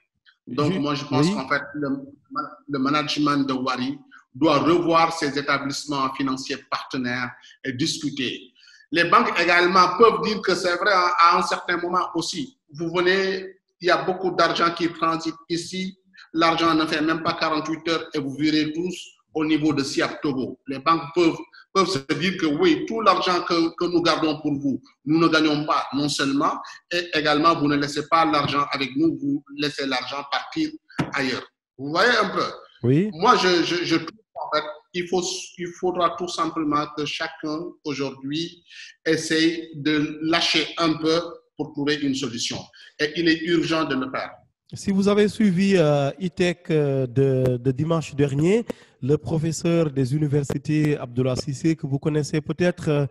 Donc, moi, je pense qu'en fait, le management de Wari doit revoir ses établissements financiers partenaires et discuter. Les banques également peuvent dire que c'est vrai à un certain moment aussi. Vous venez, il y a beaucoup d'argent qui transite ici. L'argent ne fait même pas 48 heures et vous virez tous au niveau de Siap Togo. Les banques peuvent se dire que oui, tout l'argent que nous gardons pour vous, nous ne gagnons pas non seulement, et également vous ne laissez pas l'argent avec nous, vous laissez l'argent partir ailleurs. Vous voyez un peu? Oui. Moi, je trouve en fait, il faudra tout simplement que chacun aujourd'hui essaye de lâcher un peu pour trouver une solution. Et il est urgent de le faire. Si vous avez suivi e-tech de dimanche dernier, le professeur des universités Abdoulaye Cissé, que vous connaissez peut-être,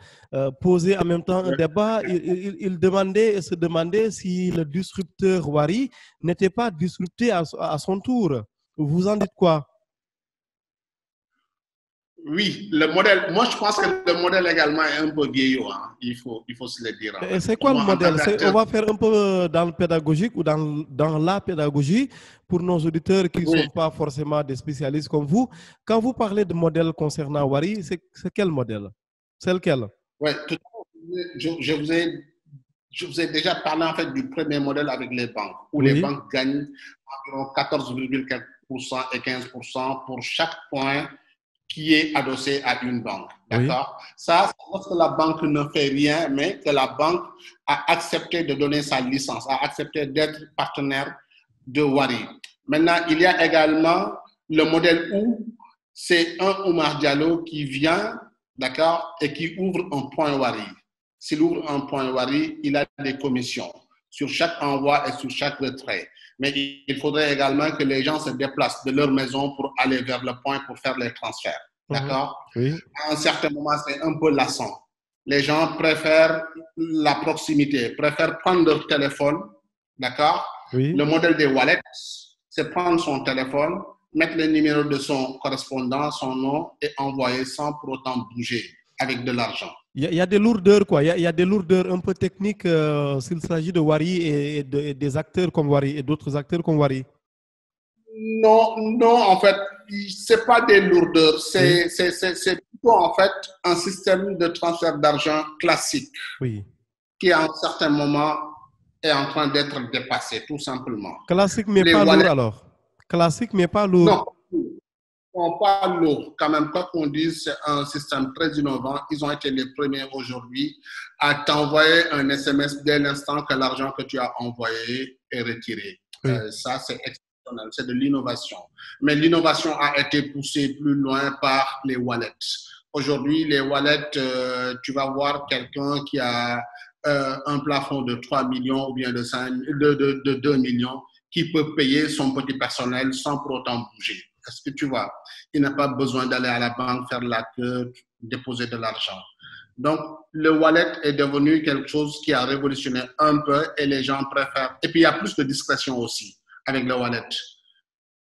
posait en même temps un débat. Il demandait et se demandait si le disrupteur Wari n'était pas disrupté à son tour. Vous en dites quoi? Oui, le modèle, moi je pense que le modèle également est un peu vieillot, hein. Il faut se le dire. Et c'est quoi le modèle? On va faire un peu dans le pédagogique ou dans la pédagogie pour nos auditeurs qui ne sont pas forcément des spécialistes comme vous. Quand vous parlez de modèle concernant Wari, c'est quel modèle? C'est lequel? Oui, tout à l'heure, je vous ai déjà parlé en fait du premier modèle avec les banques, où les banques gagnent environ 14,4% et 15% pour chaque point qui est adossé à une banque. D'accord? Ça, c'est parce que la banque ne fait rien, mais que la banque a accepté de donner sa licence, a accepté d'être partenaire de Wari. Maintenant, il y a également le modèle où c'est un Oumar Diallo qui vient, d'accord, et qui ouvre un point Wari. S'il ouvre un point Wari, il a des commissions sur chaque envoi et sur chaque retrait. Mais il faudrait également que les gens se déplacent de leur maison pour aller vers le point pour faire les transferts. D'accord? À un certain moment, c'est un peu lassant. Les gens préfèrent la proximité, préfèrent prendre leur téléphone. D'accord? Le modèle des wallets, c'est prendre son téléphone, mettre le numéro de son correspondant, son nom et envoyer sans pour autant bouger avec de l'argent. Il y a des lourdeurs, quoi. Il y a des lourdeurs un peu techniques s'il s'agit de Wari et des acteurs comme Wari et d'autres acteurs comme Wari. Non, en fait, c'est pas des lourdeurs. C'est plutôt en fait un système de transfert d'argent classique qui à un certain moment est en train d'être dépassé, tout simplement. Classique mais pas lourd alors. Classique mais pas lourd. Non, pas lourd. Quand même, quoi qu'on dise, c'est un système très innovant. Ils ont été les premiers aujourd'hui à t'envoyer un SMS dès l'instant que l'argent que tu as envoyé est retiré. Ça, c'est exceptionnel. C'est de l'innovation. Mais l'innovation a été poussée plus loin par les wallets. Aujourd'hui, les wallets, tu vas voir quelqu'un qui a un plafond de 3 millions ou bien de 2 millions qui peut payer son petit personnel sans pour autant bouger. Est-ce que tu vois? Il n'a pas besoin d'aller à la banque, faire la queue, déposer de l'argent. Donc, le wallet est devenu quelque chose qui a révolutionné un peu et les gens préfèrent. Et puis, il y a plus de discrétion aussi avec le wallet.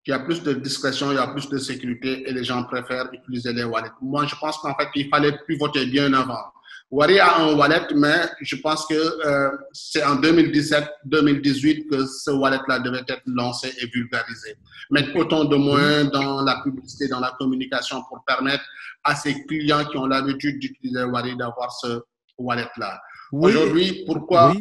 Il y a plus de discrétion, il y a plus de sécurité et les gens préfèrent utiliser les wallets. Moi, je pense qu'en fait, il fallait pivoter bien avant. Wari a un wallet, mais je pense que c'est en 2017-2018 que ce wallet-là devait être lancé et vulgarisé. Mettre autant de moyens dans la publicité, dans la communication pour permettre à ces clients qui ont l'habitude d'utiliser Wari d'avoir ce wallet-là. Aujourd'hui, pourquoi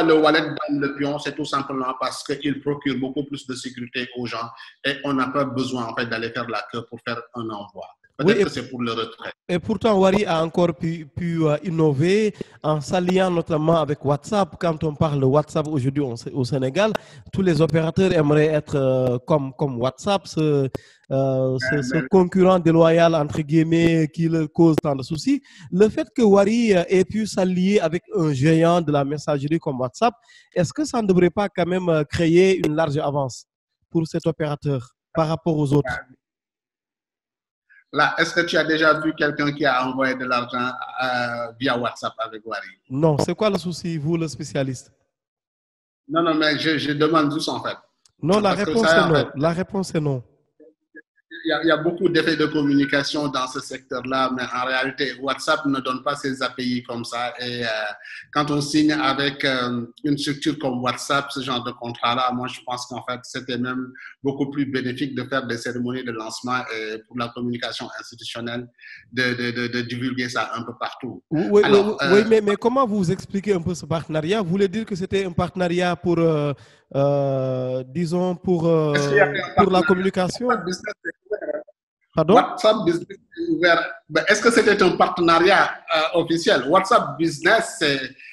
le wallet donne le pion? C'est tout simplement parce qu'il procure beaucoup plus de sécurité aux gens et on n'a pas besoin en fait d'aller faire la queue pour faire un envoi. Peut-être que c'est pour le retrait. Et pourtant, Wari a encore pu innover en s'alliant notamment avec WhatsApp. Quand on parle de WhatsApp aujourd'hui au Sénégal, tous les opérateurs aimeraient être comme WhatsApp, ce concurrent déloyal, entre guillemets, qui leur cause tant de soucis. Le fait que Wari ait pu s'allier avec un géant de la messagerie comme WhatsApp, est-ce que ça ne devrait pas quand même créer une large avance pour cet opérateur par rapport aux autres? Là, est-ce que tu as déjà vu quelqu'un qui a envoyé de l'argent via WhatsApp avec Wari? Non, c'est quoi le souci, vous, le spécialiste? Non, mais je demande juste en fait. Non, la réponse est non. La réponse est non. Il y a beaucoup d'effets de communication dans ce secteur-là, mais en réalité, WhatsApp ne donne pas ses API comme ça. Et quand on signe avec une structure comme WhatsApp, ce genre de contrat-là, moi, je pense qu'en fait, c'était même beaucoup plus bénéfique de faire des cérémonies de lancement et pour la communication institutionnelle, de divulguer ça un peu partout. Oui, mais comment vous expliquez un peu ce partenariat? Vous voulez dire que c'était un partenariat pour, disons, pour la communication? Pardon? WhatsApp Business est ouvert. Est-ce que c'était un partenariat officiel? WhatsApp Business,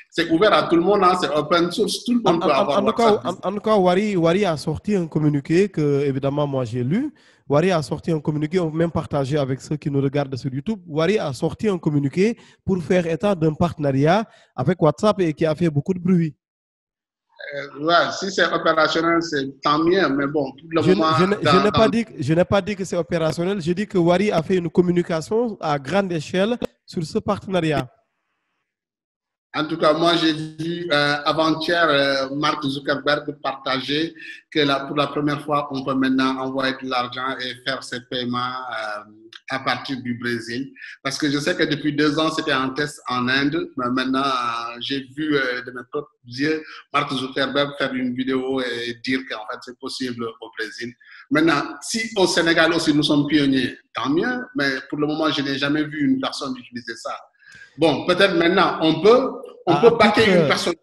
c'est ouvert à tout le monde, hein, c'est open source, tout le monde peut avoir WhatsApp. En tout cas, Wari a sorti un communiqué que, évidemment, moi j'ai lu. Wari a sorti un communiqué, on peut même partager avec ceux qui nous regardent sur YouTube. Wari a sorti un communiqué pour faire état d'un partenariat avec WhatsApp et qui a fait beaucoup de bruit. Ouais, si c'est opérationnel, c'est tant mieux. Mais bon, pour le moment, je n'ai pas dit que c'est opérationnel. Je dis que Wari a fait une communication à grande échelle sur ce partenariat. En tout cas, moi, j'ai vu avant-hier Mark Zuckerberg partager que pour la première fois, on peut maintenant envoyer de l'argent et faire ses paiements à partir du Brésil. Parce que je sais que depuis 2 ans, c'était un test en Inde. Mais maintenant, j'ai vu de mes propres yeux Mark Zuckerberg faire une vidéo et dire qu'en fait, c'est possible au Brésil. Maintenant, si au Sénégal aussi, nous sommes pionniers, tant mieux. Mais pour le moment, je n'ai jamais vu une personne utiliser ça. Bon, peut-être maintenant, on peut baquer une personne.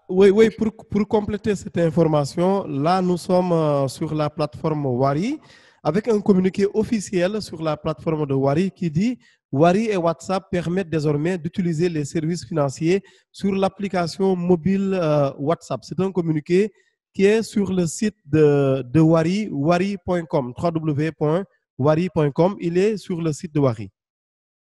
Oui, pour compléter cette information, là, nous sommes sur la plateforme Wari, avec un communiqué officiel sur la plateforme de Wari qui dit « Wari et WhatsApp permettent désormais d'utiliser les services financiers sur l'application mobile WhatsApp ». C'est un communiqué qui est sur le site de Wari, wari.com, www.wari.com. Il est sur le site de Wari.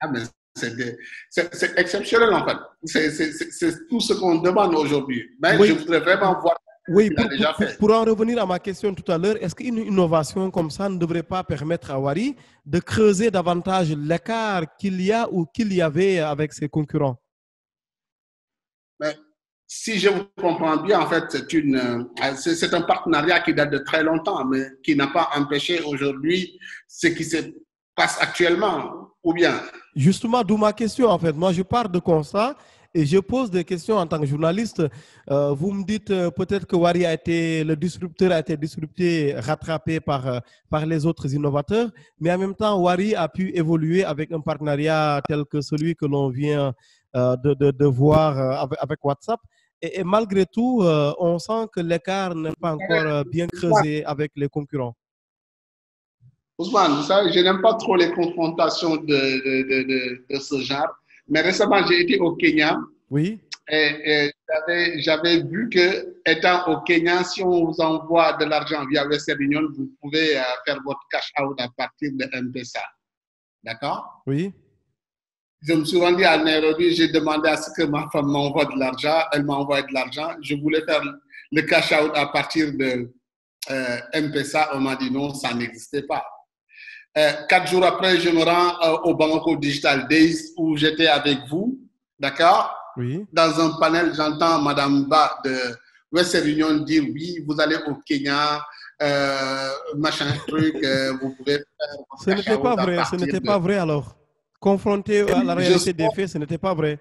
Ah, mais c'est exceptionnel en fait. C'est tout ce qu'on demande aujourd'hui. Mais oui, je voudrais vraiment voir ce qu'il a déjà fait. Pour en revenir à ma question tout à l'heure, est-ce qu'une innovation comme ça ne devrait pas permettre à Wari de creuser davantage l'écart qu'il y a ou qu'il y avait avec ses concurrents? Mais si je vous comprends bien, en fait, c'est un partenariat qui date de très longtemps, mais qui n'a pas empêché aujourd'hui ce qui se passe actuellement, ou bien? Justement, d'où ma question, en fait. Moi, je pars de constat et je pose des questions en tant que journaliste. Vous me dites peut-être que Wari le disrupteur a été disrupté, rattrapé par les autres innovateurs, mais en même temps, Wari a pu évoluer avec un partenariat tel que celui que l'on vient de voir avec WhatsApp. Et malgré tout, on sent que l'écart n'est pas encore bien creusé avec les concurrents. Ousmane, vous savez, je n'aime pas trop les confrontations de ce genre, mais récemment, j'ai été au Kenya. Oui. Et j'avais vu que, étant au Kenya, si on vous envoie de l'argent via Western Union, vous pouvez faire votre cash out à partir de M-Pesa. D'accord? Oui. Je me suis rendu à Nairobi, j'ai demandé à ce que ma femme m'envoie de l'argent. Elle m'a envoyé de l'argent. Je voulais faire le cash out à partir de M-Pesa. On m'a dit non, ça n'existait pas. 4 jours après, je me rends au Bamako Digital Days où j'étais avec vous, d'accord? Oui. Dans un panel, j'entends Madame Ba de Western Union dire oui, vous allez au Kenya, machin truc, vous pouvez faire. Ce n'était pas vrai, ce n'était pas vrai alors. Confronté à la réalité des faits, ce n'était pas vrai.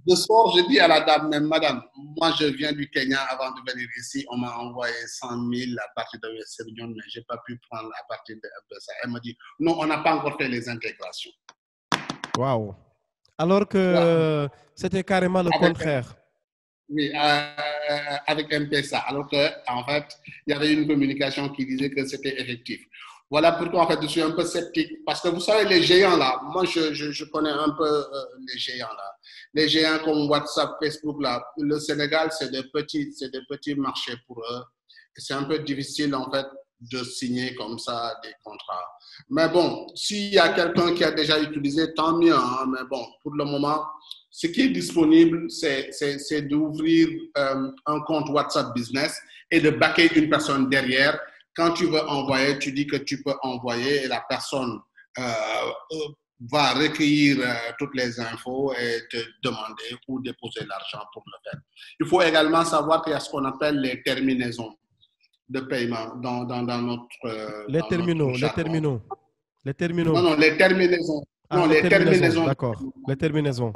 De soir, je dis à la dame, mais madame, moi je viens du Kenya avant de venir ici, on m'a envoyé 100 000 à partir de Western Union, mais je n'ai pas pu prendre à partir de ça. Elle m'a dit, non, on n'a pas encore fait les intégrations. Waouh! Alors que c'était carrément le contraire. Oui, avec M-Pesa, alors qu'en fait, il y avait une communication qui disait que c'était effectif. Voilà pourquoi en fait, je suis un peu sceptique. Parce que vous savez, les géants là, moi je connais un peu les géants là. Les géants comme WhatsApp, Facebook là, le Sénégal, c'est des petits marchés pour eux. Et c'est un peu difficile en fait de signer comme ça des contrats. Mais bon, s'il y a quelqu'un qui a déjà utilisé, tant mieux. Hein, mais bon, pour le moment, ce qui est disponible, c'est d'ouvrir un compte WhatsApp Business et de backer une personne derrière. Quand tu veux envoyer, tu dis que tu peux envoyer et la personne va recueillir toutes les infos et te demander où déposer l'argent pour le faire. Il faut également savoir qu'il y a ce qu'on appelle les terminaisons de paiement dans notre... les terminaux. Non, les terminaisons. Ah, non, les terminaisons. D'accord, les terminaisons.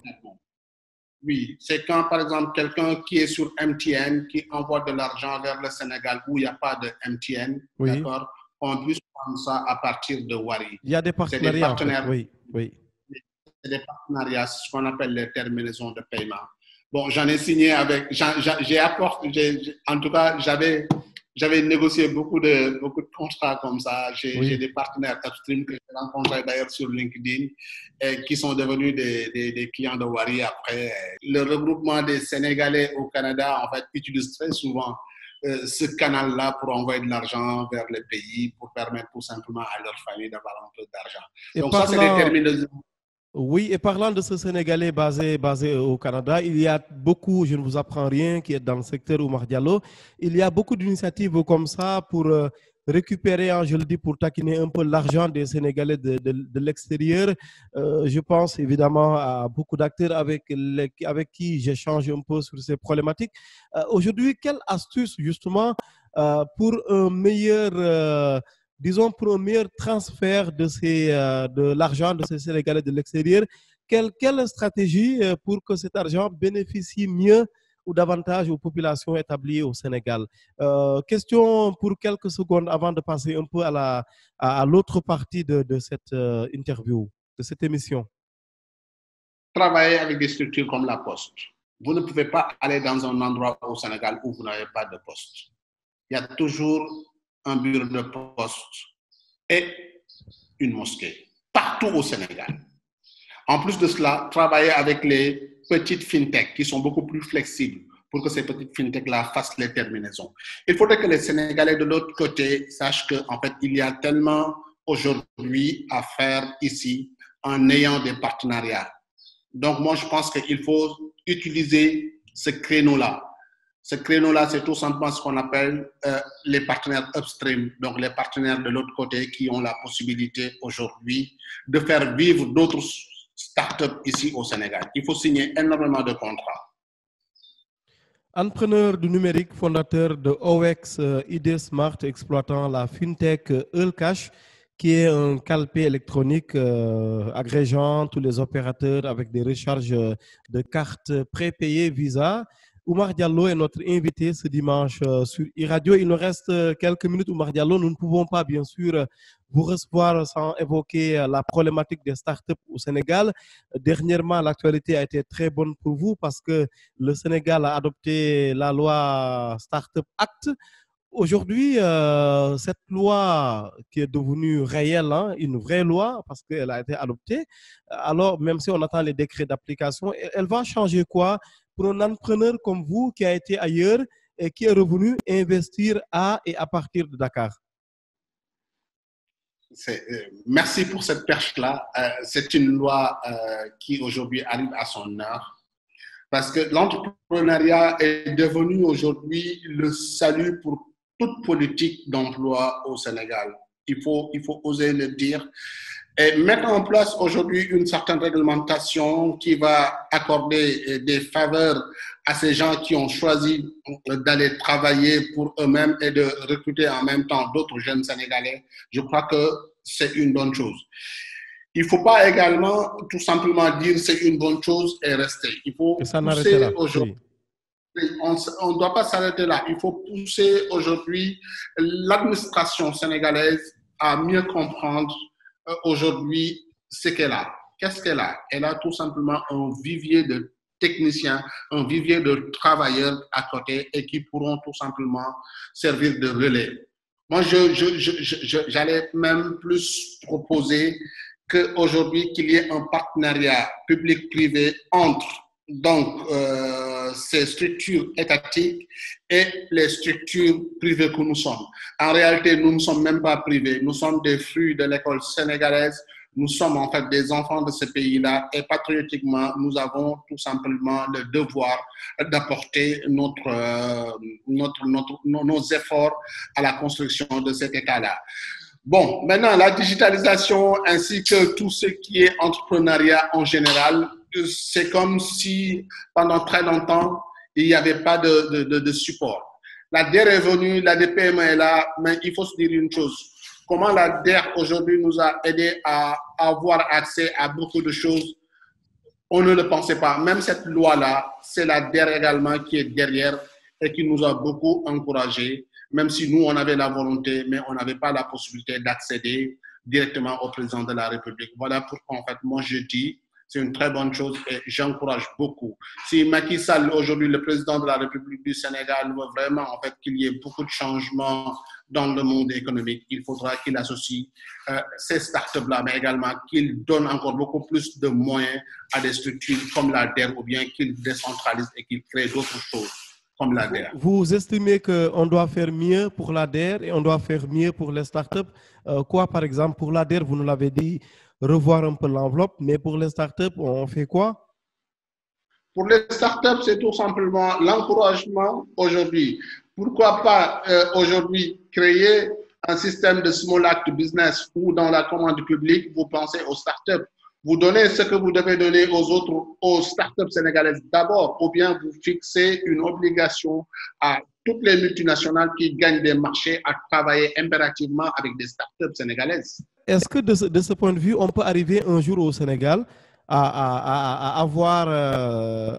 Oui, c'est quand, par exemple, quelqu'un qui est sur MTN, qui envoie de l'argent vers le Sénégal où il n'y a pas de MTN, oui. D'accord, on puisse prendre ça à partir de Wari. Il y a des partenariats. Des partenaires. En fait. Oui. C'est des partenariats, c'est ce qu'on appelle les terminaisons de paiement. Bon, j'en ai signé avec, en tout cas, j'avais négocié beaucoup de contrats comme ça. J'ai des partenaires upstream que j'ai rencontrés d'ailleurs sur LinkedIn et qui sont devenus des clients de Wari après. Le regroupement des Sénégalais au Canada, en fait, utilise très souvent ce canal-là pour envoyer de l'argent vers les pays, pour permettre tout simplement à leur famille d'avoir un peu d'argent. Donc ça, c'est des terminaisons. Oui, et parlant de ce Sénégalais basé au Canada, il y a beaucoup, je ne vous apprends rien, qui est dans le secteur Oumar Diallo. Il y a beaucoup d'initiatives comme ça pour récupérer, hein, je le dis, pour taquiner un peu l'argent des Sénégalais de l'extérieur. Je pense évidemment à beaucoup d'acteurs avec qui j'échange un peu sur ces problématiques. Aujourd'hui, quelle astuce justement pour un meilleur disons, pour un meilleur transfert de l'argent de ces Sénégalais de l'extérieur? Quelle stratégie pour que cet argent bénéficie mieux ou davantage aux populations établies au Sénégal? Question pour quelques secondes avant de passer un peu à l'autre partie de cette interview, de cette émission. Travailler avec des structures comme la Poste. Vous ne pouvez pas aller dans un endroit au Sénégal où vous n'avez pas de poste. Il y a toujours un bureau de poste et une mosquée, partout au Sénégal. En plus de cela, travailler avec les petites fintechs qui sont beaucoup plus flexibles pour que ces petites fintechs-là fassent les terminaisons. Il faudrait que les Sénégalais de l'autre côté sachent qu'en fait, il y a tellement aujourd'hui à faire ici en ayant des partenariats. Donc, moi, je pense qu'il faut utiliser ce créneau-là. Ce créneau-là, c'est tout simplement ce qu'on appelle les partenaires upstream, donc les partenaires de l'autre côté qui ont la possibilité aujourd'hui de faire vivre d'autres startups ici au Sénégal. Il faut signer énormément de contrats. Entrepreneur du numérique, fondateur de OWEX ID Smart, exploitant la fintech Eulcash, qui est un calpé électronique agrégeant tous les opérateurs avec des recharges de cartes prépayées Visa. Oumar Diallo est notre invité ce dimanche sur iRadio. Il nous reste quelques minutes, Oumar Diallo. Nous ne pouvons pas, bien sûr, vous recevoir sans évoquer la problématique des startups au Sénégal. Dernièrement, l'actualité a été très bonne pour vous parce que le Sénégal a adopté la loi Startup Act. Aujourd'hui, cette loi qui est devenue réelle, hein, une vraie loi parce qu'elle a été adoptée, alors même si on attend les décrets d'application, elle va changer quoi pour un entrepreneur comme vous qui a été ailleurs et qui est revenu investir à et à partir de Dakar? Merci pour cette perche-là. C'est une loi qui aujourd'hui arrive à son heure parce que l'entrepreneuriat est devenu aujourd'hui le salut pour toute politique d'emploi au Sénégal. Il faut oser le dire. Et mettre en place aujourd'hui une certaine réglementation qui va accorder des faveurs à ces gens qui ont choisi d'aller travailler pour eux-mêmes et de recruter en même temps d'autres jeunes Sénégalais, je crois que c'est une bonne chose. Il ne faut pas également tout simplement dire c'est une bonne chose et rester. Il faut pousser aujourd'hui. On ne doit pas s'arrêter là. Il faut pousser aujourd'hui l'administration sénégalaise à mieux comprendre aujourd'hui ce qu'elle a. Qu'est-ce qu'elle a? Elle a tout simplement un vivier de techniciens, un vivier de travailleurs à côté et qui pourront tout simplement servir de relais. Moi, j'allais même plus proposer qu'aujourd'hui, qu'il y ait un partenariat public-privé entre donc ces structures étatiques et les structures privées que nous sommes. En réalité, nous ne sommes même pas privés. Nous sommes des fruits de l'école sénégalaise. Nous sommes en fait des enfants de ce pays-là et patriotiquement, nous avons tout simplement le devoir d'apporter nos efforts à la construction de cet État-là. Bon, maintenant, la digitalisation ainsi que tout ce qui est entrepreneuriat en général, c'est comme si pendant très longtemps, il n'y avait pas de support. La DER est venue, la DPM est là, mais il faut se dire une chose. Comment la DER aujourd'hui nous a aidé à avoir accès à beaucoup de choses, on ne le pensait pas. Même cette loi-là, c'est la DER également qui est derrière et qui nous a beaucoup encouragés, même si nous, on avait la volonté, mais on n'avait pas la possibilité d'accéder directement au président de la République. Voilà pourquoi, en fait, moi, je dis, c'est une très bonne chose et j'encourage beaucoup. Si Macky Sall, aujourd'hui, le président de la République du Sénégal, veut vraiment, en fait, qu'il y ait beaucoup de changements dans le monde économique, il faudra qu'il associe ces startups-là, mais également qu'il donne encore beaucoup plus de moyens à des structures comme la DER ou bien qu'il décentralise et qu'il crée d'autres choses comme la DER. Vous estimez qu'on doit faire mieux pour la DER et on doit faire mieux pour les startups? Quoi, par exemple, pour la DER, vous nous l'avez dit, revoir un peu l'enveloppe. Mais pour les startups, on fait quoi? Pour les startups, c'est tout simplement l'encouragement aujourd'hui. Pourquoi pas aujourd'hui créer un système de small act business où dans la commande publique, vous pensez aux startups. Vous donnez ce que vous devez donner aux startups sénégalaises d'abord, ou bien vous fixez une obligation à toutes les multinationales qui gagnent des marchés à travailler impérativement avec des startups sénégalaises. Est-ce que de ce point de vue, on peut arriver un jour au Sénégal à avoir,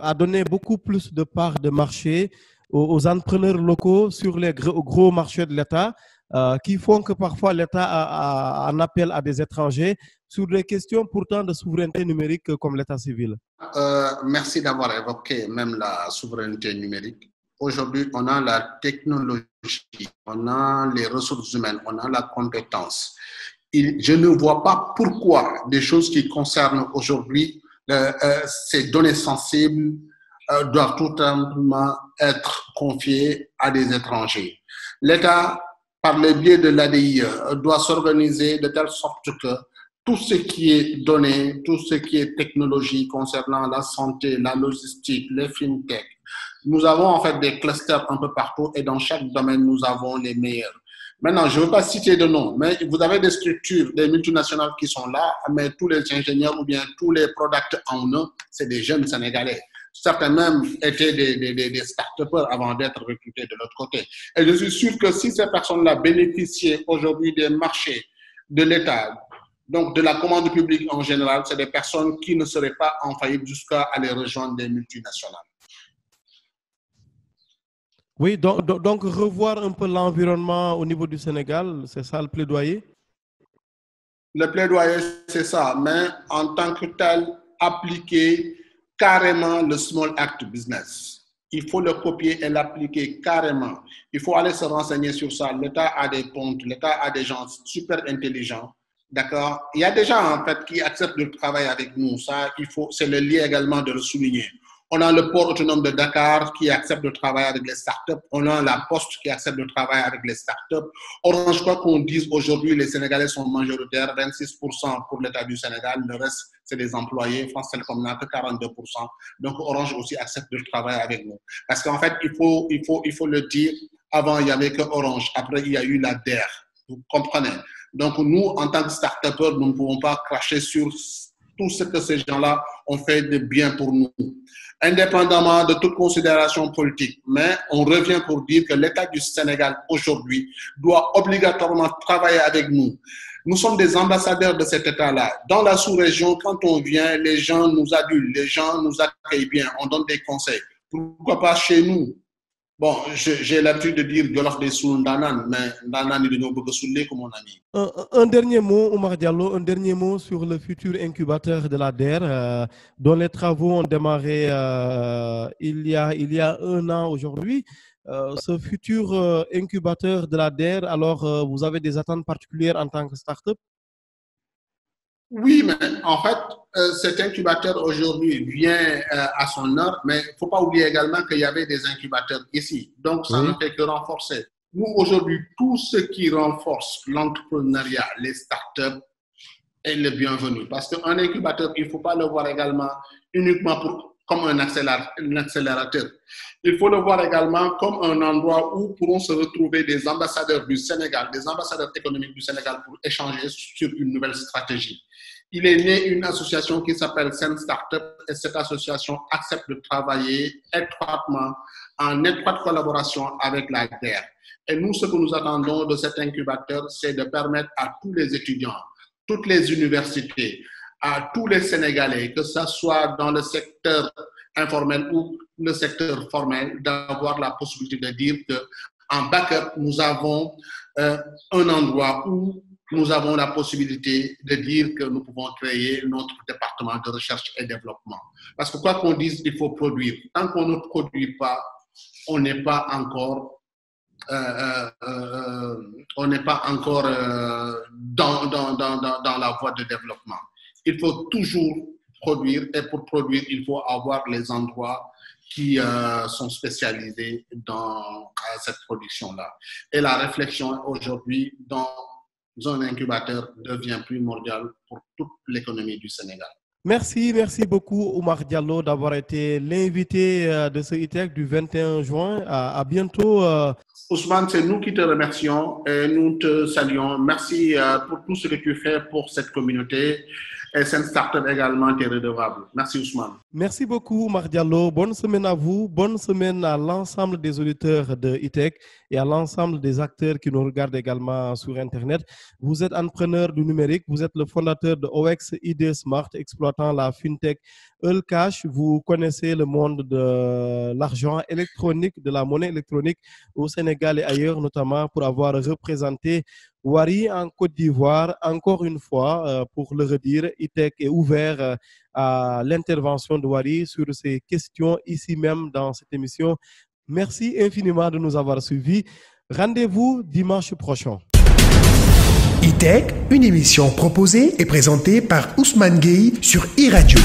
à donner beaucoup plus de parts de marché aux entrepreneurs locaux sur les gros marchés de l'État, qui font que parfois l'État en appelle à des étrangers sur des questions pourtant de souveraineté numérique comme l'État civil? Merci d'avoir évoqué même la souveraineté numérique. Aujourd'hui, on a la technologie, on a les ressources humaines, on a la compétence. Je ne vois pas pourquoi des choses qui concernent aujourd'hui ces données sensibles doivent tout simplement être confiées à des étrangers. L'État, par le biais de l'ADIE, doit s'organiser de telle sorte que tout ce qui est donné, tout ce qui est technologie concernant la santé, la logistique, les fintech, nous avons en fait des clusters un peu partout et dans chaque domaine, nous avons les meilleurs. Maintenant, je ne veux pas citer de nom, mais vous avez des structures, des multinationales qui sont là, mais tous les ingénieurs ou bien tous les product owners, c'est des jeunes Sénégalais. Certains même étaient des start-upers avant d'être recrutés de l'autre côté. Et je suis sûr que si ces personnes-là bénéficiaient aujourd'hui des marchés de l'État, donc de la commande publique en général, c'est des personnes qui ne seraient pas en faillite jusqu'à aller rejoindre des multinationales. Oui, donc revoir un peu l'environnement au niveau du Sénégal, c'est ça le plaidoyer? Le plaidoyer, c'est ça, mais en tant que tel, appliquer carrément le small act business. Il faut le copier et l'appliquer carrément. Il faut aller se renseigner sur ça. L'État a des pontes, l'État a des gens super intelligents. D'accord? Il y a des gens, en fait, qui acceptent de travailler avec nous. Ça, c'est le lieu également de le souligner. On a le port autonome de Dakar qui accepte de travailler avec les startups. On a la Poste qui accepte de travailler avec les startups. Orange, quoi qu'on dise aujourd'hui, les Sénégalais sont majoritaires, 26% pour l'État du Sénégal. Le reste, c'est des employés. France Télécom n'a que 42%. Donc, Orange aussi accepte de travailler avec nous. Parce qu'en fait, il faut le dire, avant, il n'y avait que Orange. Après, il y a eu la DER. Vous comprenez? Donc, nous, en tant que start-upers, nous ne pouvons pas cracher sur tout ce que ces gens-là ont fait de bien pour nous, indépendamment de toute considération politique. Mais on revient pour dire que l'État du Sénégal aujourd'hui doit obligatoirement travailler avec nous. Nous sommes des ambassadeurs de cet État-là. Dans la sous-région, quand on vient, les gens nous adulent, les gens nous accueillent bien, on donne des conseils. Pourquoi pas chez nous? Bon, j'ai l'habitude de dire Jolof des Soul Ndanan, mais Ndanan est de nos Bogosoulé comme on a dit. Un dernier mot, Oumar Diallo, un dernier mot sur le futur incubateur de la DER, dont les travaux ont démarré il y a un an aujourd'hui. Ce futur incubateur de la DER, alors vous avez des attentes particulières en tant que start-up? Oui, mais en fait, cet incubateur aujourd'hui vient à son heure, mais il ne faut pas oublier également qu'il y avait des incubateurs ici. Donc, ça ne fait que renforcer. Nous, aujourd'hui, tout ce qui renforce l'entrepreneuriat, les startups, est le bienvenu. Parce qu'un incubateur, il ne faut pas le voir également uniquement comme un accélérateur. Il faut le voir également comme un endroit où pourront se retrouver des ambassadeurs du Sénégal, des ambassadeurs économiques du Sénégal pour échanger sur une nouvelle stratégie. Il est né une association qui s'appelle Sen Startup et cette association accepte de travailler étroitement, en étroite collaboration avec la DER. Et nous, ce que nous attendons de cet incubateur, c'est de permettre à tous les étudiants, toutes les universités, à tous les Sénégalais, que ce soit dans le secteur informel ou le secteur formel, d'avoir la possibilité de dire qu'en backup, nous avons un endroit où nous avons la possibilité de dire que nous pouvons créer notre département de recherche et développement. Parce que quoi qu'on dise, il faut produire. Tant qu'on ne produit pas, on n'est pas encore dans la voie de développement. Il faut toujours produire et pour produire, il faut avoir les endroits qui sont spécialisés dans cette production-là. Et la réflexion aujourd'hui dans zone incubateur devient primordial pour toute l'économie du Sénégal. Merci beaucoup Oumar Diallo d'avoir été l'invité de ce ITEC du 21 juin. À bientôt. Ousmane, c'est nous qui te remercions et nous te saluons. Merci pour tout ce que tu fais pour cette communauté. Et cette startup également est redevable. Merci Ousmane. Merci beaucoup Oumar Diallo. Bonne semaine à vous. Bonne semaine à l'ensemble des auditeurs de ITEC et à l'ensemble des acteurs qui nous regardent également sur Internet. Vous êtes entrepreneur du numérique. Vous êtes le fondateur de OX ID Smart, exploitant la FinTech Eulcash. Vous connaissez le monde de l'argent électronique, de la monnaie électronique au Sénégal et ailleurs, notamment pour avoir représenté Wari en Côte d'Ivoire. Encore une fois, pour le redire, ITEC est ouvert à l'intervention de Wari sur ces questions ici même dans cette émission. Merci infiniment de nous avoir suivis. Rendez-vous dimanche prochain. ITEC, une émission proposée et présentée par Ousmane Gueye sur iRadio.